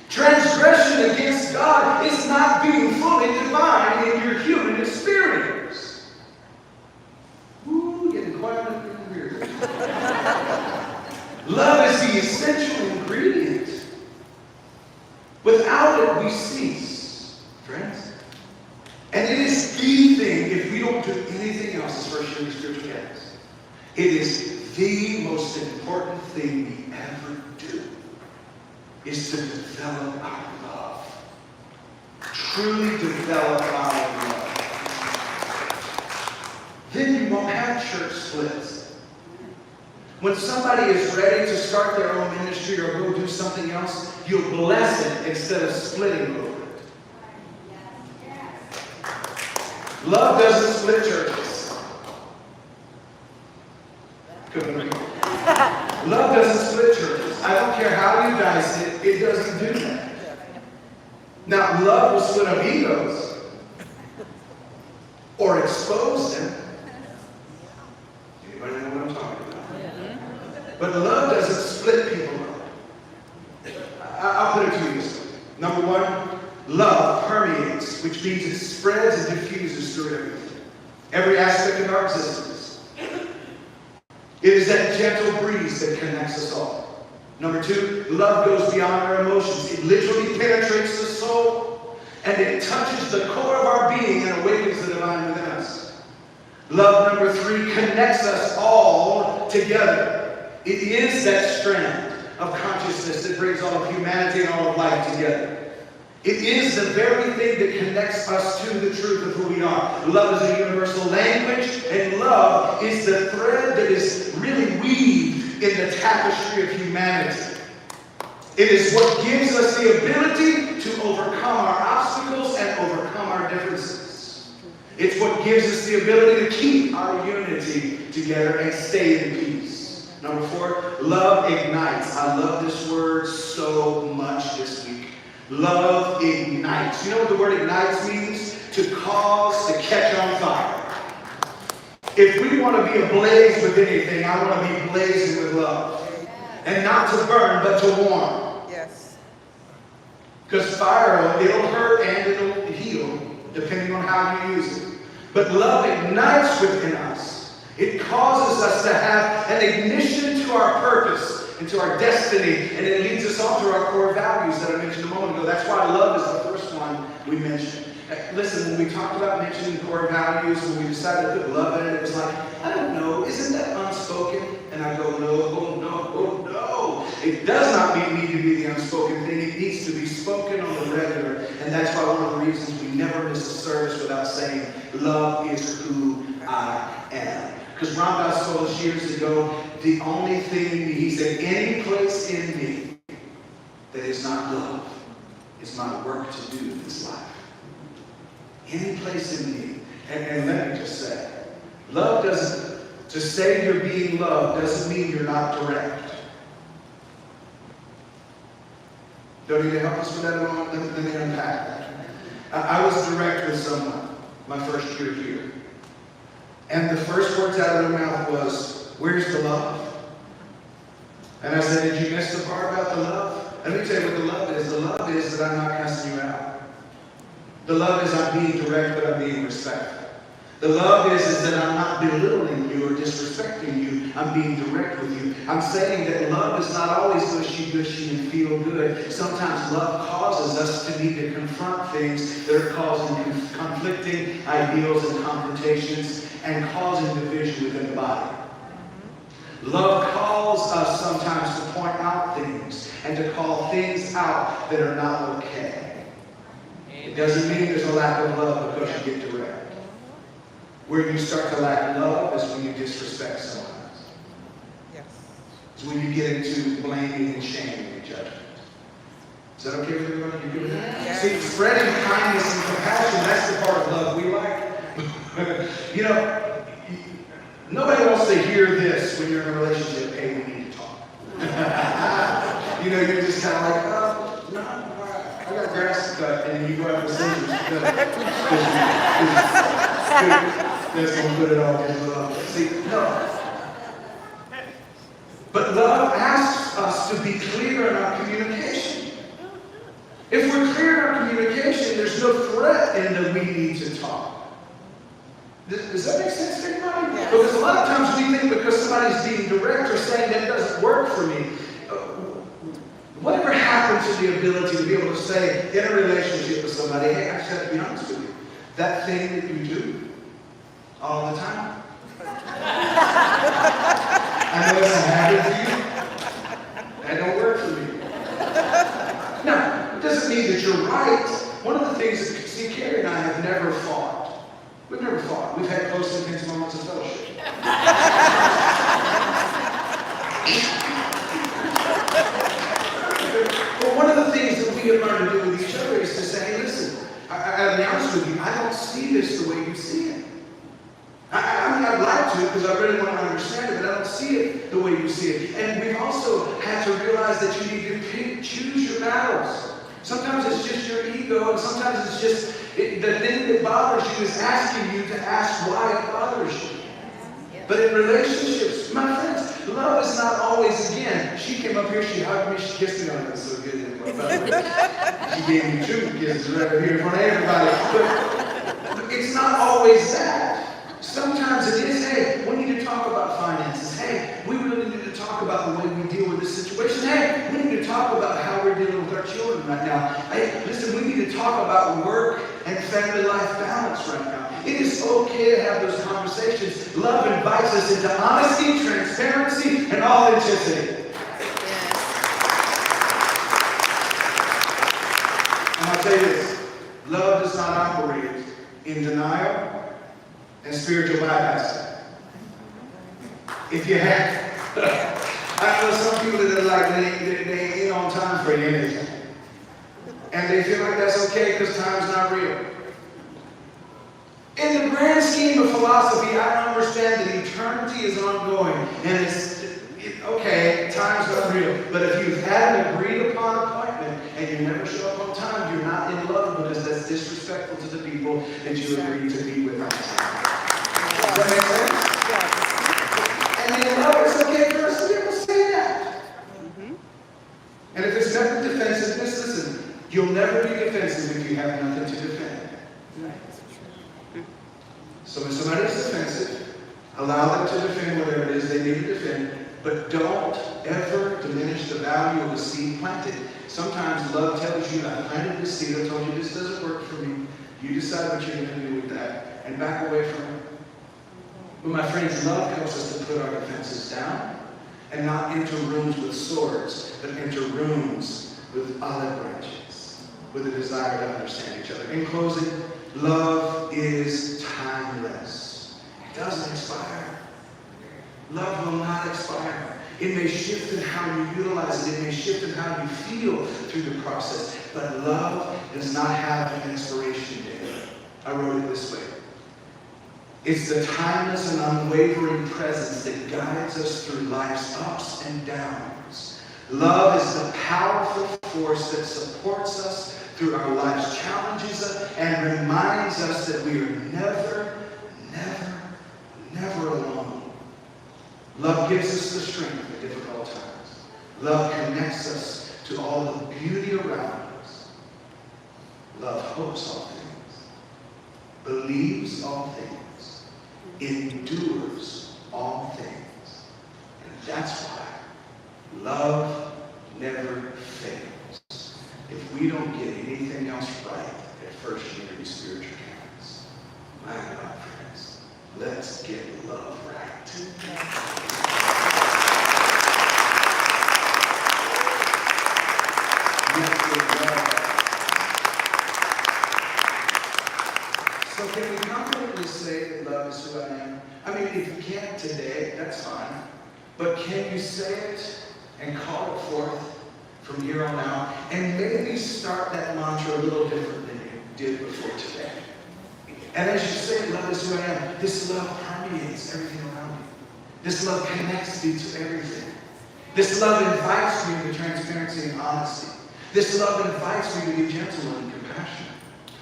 Transgression against God is not being fully divine in your human experience. Ooh, getting quiet up in here. Love is the essential ingredient. Without it, we cease, friends. And it is the thing, if we don't do anything else, as First Year Scripture tells, it is the most important thing we ever do, is to develop our love. Truly develop our love. Then you won't have church splits. When somebody is ready to start their own ministry or go do something else, you'll bless it instead of splitting over it. Love doesn't split churches. Love doesn't split churches. I don't care how you dice it, it doesn't do that. Now, love will split up egos or expose them. Anybody know what I'm talking about? But love doesn't split people up. I'll put it to you this way. Number one, love permeates, which means it spreads and diffuses through everything. Every aspect of our existence. It is that gentle breeze that connects us all. Number two, love goes beyond our emotions. It literally penetrates the soul and it touches the core of our being and awakens the divine within us. Love, number three, connects us all together. It is that strand of consciousness that brings all of humanity and all of life together. It is the very thing that connects us to the truth of who we are. Love is a universal language, and love is the thread that is really weaved in the tapestry of humanity. It is what gives us the ability to overcome our obstacles and overcome our differences. It's what gives us the ability to keep our unity together and stay in peace. Number four, love ignites. I love this word so much this week. Love ignites. You know what the word ignites means? To cause, to catch on fire. If we want to be ablaze with anything, I want to be blazing with love. And not to burn, but to warm. Yes. Because fire, it'll hurt and it'll heal, depending on how you use it. But love ignites within us. It causes us to have an ignition to our purpose and to our destiny, and it leads us on to our core values that I mentioned a moment ago. That's why love is the first one we mentioned. Listen, when we talked about mentioning core values, when we decided to put love in it, it was like, I don't know, isn't that unspoken? And I go, no. It does not need to be the unspoken thing. It needs to be spoken on the regular. And that's why one of the reasons we never miss a service without saying, love is who I am. Because Ram Dass told us years ago, the only thing in me, he said, any place in me that is not love is my work to do in this life. Any place in me. And let me just say, love doesn't, to say you're being loved doesn't mean you're not direct. Don't need to help us with that a moment? Let me unpack that. I was direct with someone my first year here. And the first words out of their mouth was, where's the love? And I said, did you miss the part about the love? Let me tell you what the love is. The love is that I'm not cussing you out. The love is I'm being direct, but I'm being respectful. The love is that I'm not belittling you or disrespecting you. I'm being direct with you. I'm saying that love is not always gushy and feel good. Sometimes love causes us to need to confront things that are causing conflicting ideals and confrontations and causing division within the body. Love calls us sometimes to point out things and to call things out that are not okay. It doesn't mean there's a lack of love because you get direct. Where you start to lack love is when you disrespect someone else. Yes. It's when you get into blaming and shaming and judgment. Is that okay with everybody? You good with that? Yes. See, spreading kindness and compassion, that's the part of love we like. You know, nobody wants to hear this when you're in a relationship. Hey, we need to talk. You know, you're just kind of like, oh, no, all right. I got grass to cut, and then you go out for scissors to cut it. That's going to put it all in love. See, no. But love asks us to be clear in our communication. If we're clear in our communication, there's no threat in that we need to talk. Does that make sense to anybody? Yes. Because a lot of times we think because somebody's being direct or saying that doesn't work for me. Whatever happened to the ability to be able to say in a relationship with somebody, hey, I just have to be honest with you. That thing that you do all the time. I know it's a habit for you. That don't work for me. Now, it doesn't mean that you're right. One of the things that, see, Carrie and I have never fought. We've never fought. We've had close and intense moments of fellowship. But one of the things that we have learned to do with each other is to say, hey, listen, I'll be honest with you, I don't see this the way you see it. I mean, I'd like to because I really want to understand it, but I don't see it the way you see it. And we've also had to realize that you need to choose your battles. Sometimes it's just your ego, and sometimes it's just the thing that bothers you is asking you to ask why it bothers you. But in relationships, my friends, love is not always, again, she came up here, she hugged me, she kissed me on it, so good. She gave me 2 kisses right here in front of everybody. But it's not always that. Sometimes it is, hey, we need to talk about finances. Hey, we really need to talk about the way we deal with this situation. Hey, we need to talk about how we're dealing with our children right now. Hey, listen, we need to talk about work and family life balance right now. It is okay to have those conversations. Love invites us into honesty, transparency, and authenticity. And I'll tell you this, love does not operate in denial and spiritual bypassing. If you have, I know some people that are like, they ain't on time for anything. And they feel like that's okay because time's not real. In the grand scheme of philosophy, I understand that eternity is ongoing. And okay, time's not real. But if you've had an agreed upon appointment and you never show up on time, you're not in love because that's disrespectful to the people that you agreed to be with on time. Does that make sense? Yes. And in love, it's okay for us to be able to say that. And if it's never defensiveness, listen, you'll never be defensive if you have nothing to defend. So when somebody's defensive, allow them to defend whatever it is they need to defend, but don't ever diminish the value of the seed planted. Sometimes love tells you, I planted this seed, I told you this doesn't work for me. You decide what you're going to do with that and back away from it. But my friends, love helps us to put our defenses down and not enter rooms with swords, but enter rooms with olive branches, with a desire to understand each other. In closing, love is timeless. It doesn't expire. Love will not expire. It may shift in how you utilize it. It may shift in how you feel through the process. But love does not have an expiration date. I wrote it this way. It's the timeless and unwavering presence that guides us through life's ups and downs. Love is the powerful force that supports us through our life's challenges and reminds us that we are never, never, never alone. Love gives us the strength in difficult times. Love connects us to all the beauty around us. Love hopes all things, believes all things, endures all things. And that's why love never fails. If we don't get anything else right at First Unity Spiritual Campus, my God, friends, let's get love right. Let's get love. say that love is who I am? I mean, if you can't today, that's fine. But can you say it and call it forth from here on out? And maybe start that mantra a little different than you did before today. And as you say, love is who I am, this love permeates everything around you. This love connects you to everything. This love invites you to transparency and honesty. This love invites me to be gentle and compassionate.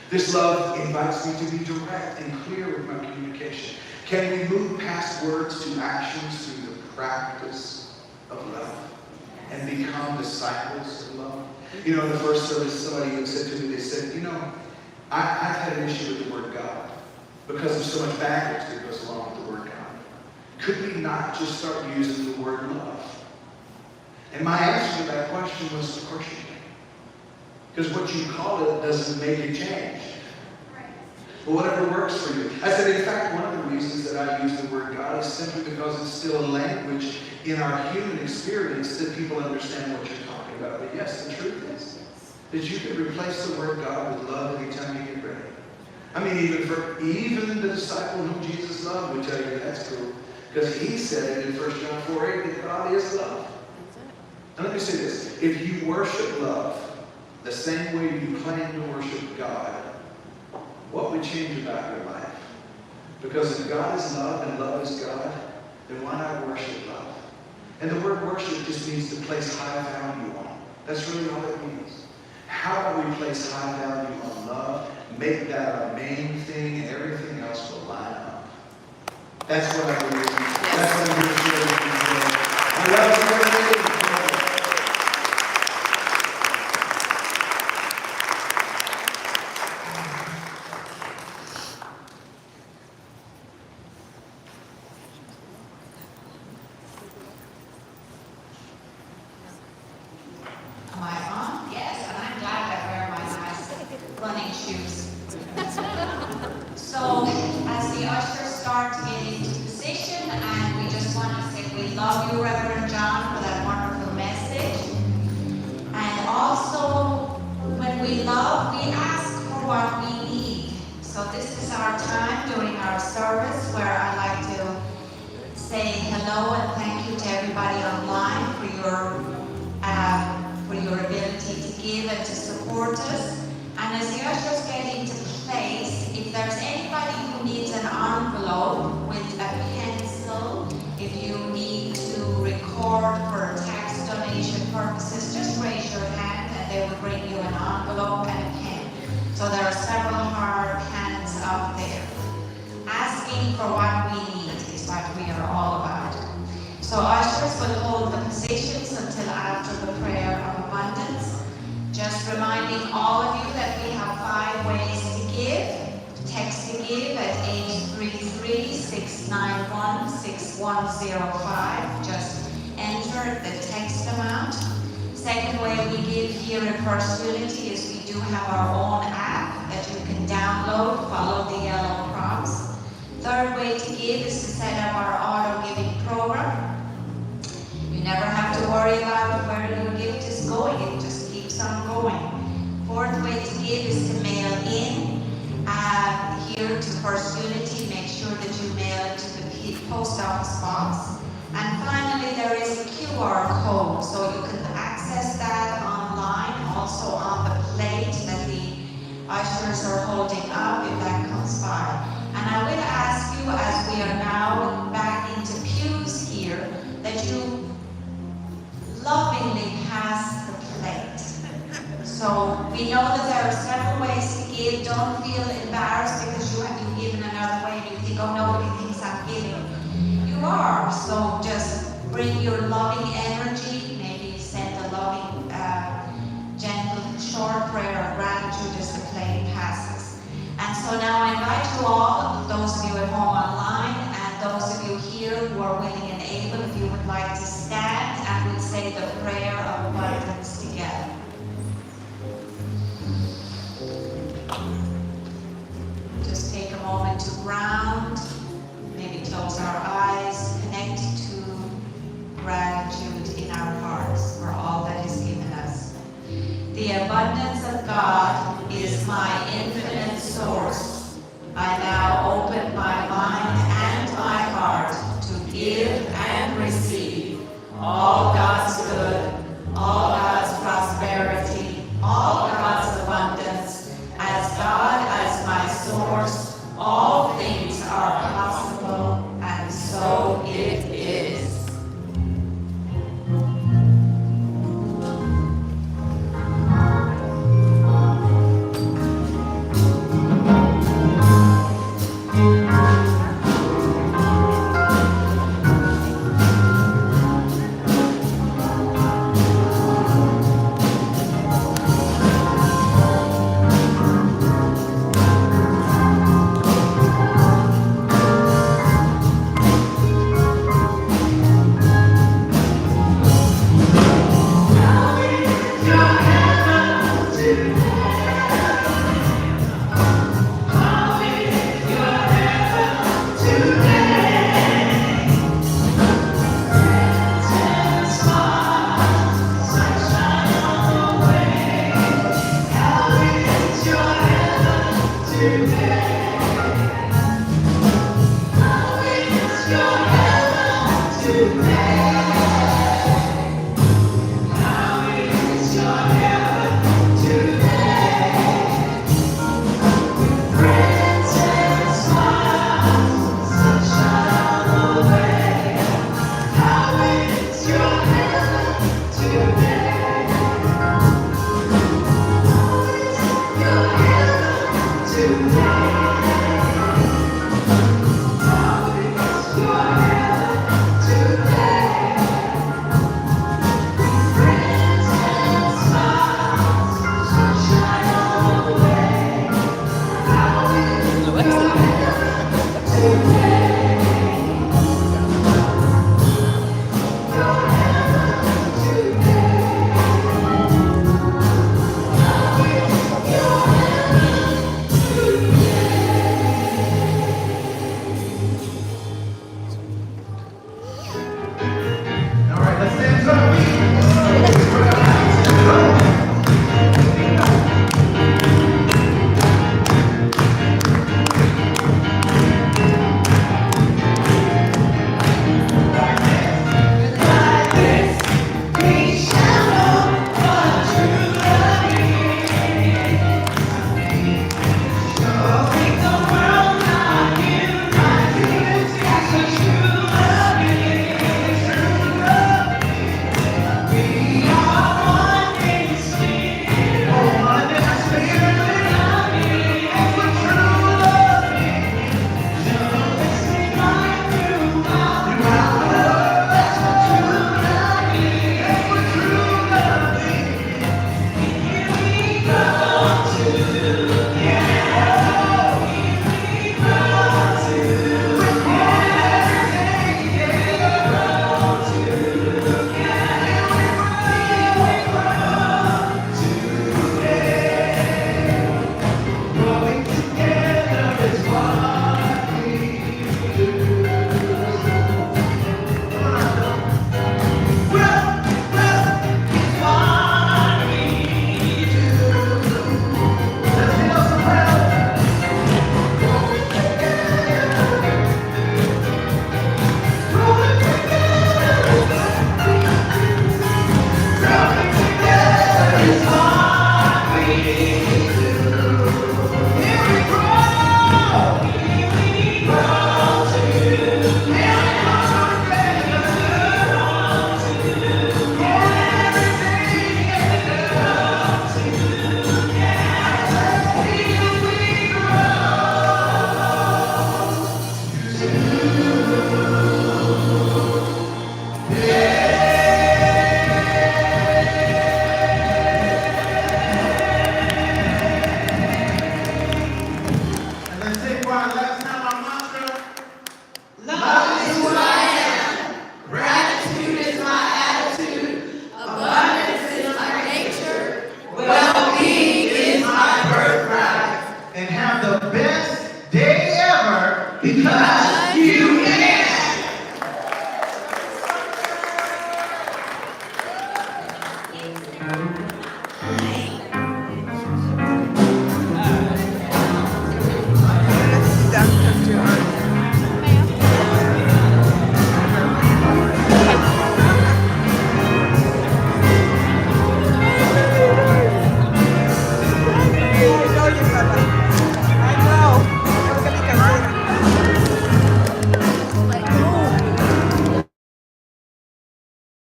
This love invites me to be direct and clear with my communication. Can we move past words to actions through the practice of love and become disciples of love? You know, in the first service, somebody even said to me, they said, you know, I've had an issue with the word God because of so much baggage that goes along with the word God. Could we not just start using the word love? And my answer to that question was, of course you can. Because what you call it doesn't make it change. But whatever works for you. I said, in fact, one of the reasons that I use the word God is simply because it's still a language in our human experience that people understand what you're talking about. But yes, the truth is that you can replace the word God with love anytime you get ready. I mean, even the disciple whom Jesus loved would tell you that's cool. Because he said it in 1 John 4:8 that God is love. And let me say this. If you worship love the same way you claim to worship God, what would change about your life? Because if God is love and love is God, then why not worship love? And the word worship just means to place high value on. That's really all it means. How about we place high value on love, make that our main thing, and everything else will line up. That's what I'm doing. That's what I'm going to share with you today. I love you. Am I on? Yes, and I'm glad I wear my nice running shoes. So, as the ushers start to get into position, and we just want to say we love you, Reverend John, for that wonderful message. And also, when we love, we ask for what we need. So this is our time during our service where I like to say hello and thank you to everybody online for your ability to give and to support us. And as the ushers get into place, if there's anybody who needs an envelope with a pencil, if you need to record for tax donation purposes, just raise your hand and they will bring you an envelope and a pen. So there are several hard hands up there. Asking for what we need is what we are all about. So ushers will hold the positions until after the prayer of abundance. Just reminding all of you that we have 5 ways to give. Text to give at 833-691-6105. Just enter the text amount. Second way we give here at First Unity is we do have our own app that you can download, follow the yellow prompts. Third way to give is to set up our auto giving program. You never have to worry about where your gift is going, it just keeps on going. Fourth way to give is to mail in here to First Unity. Make sure that you mail it to the post office box. And finally, there is a QR code, so you can access that online, also on the plate that the ushers are holding up if that comes by. And I will ask you, as we are now back into pews here, that you lovingly pass the plate. So we know that there are several ways to give. Don't feel embarrassed because you have been given another way and you think, oh, nobody thinks I'm giving. You are. So just bring your loving energy. Maybe send a loving, gentle, short prayer of gratitude as the plate passes. And so now I invite you all, those of you at home online, and those of you here who are willing and able, if you would like to stand, and we'll say the prayer of abundance together. Just take a moment to ground, maybe close our eyes, connect to gratitude in our hearts for all that is given us. The abundance of God is my infinite source. I now open my Today.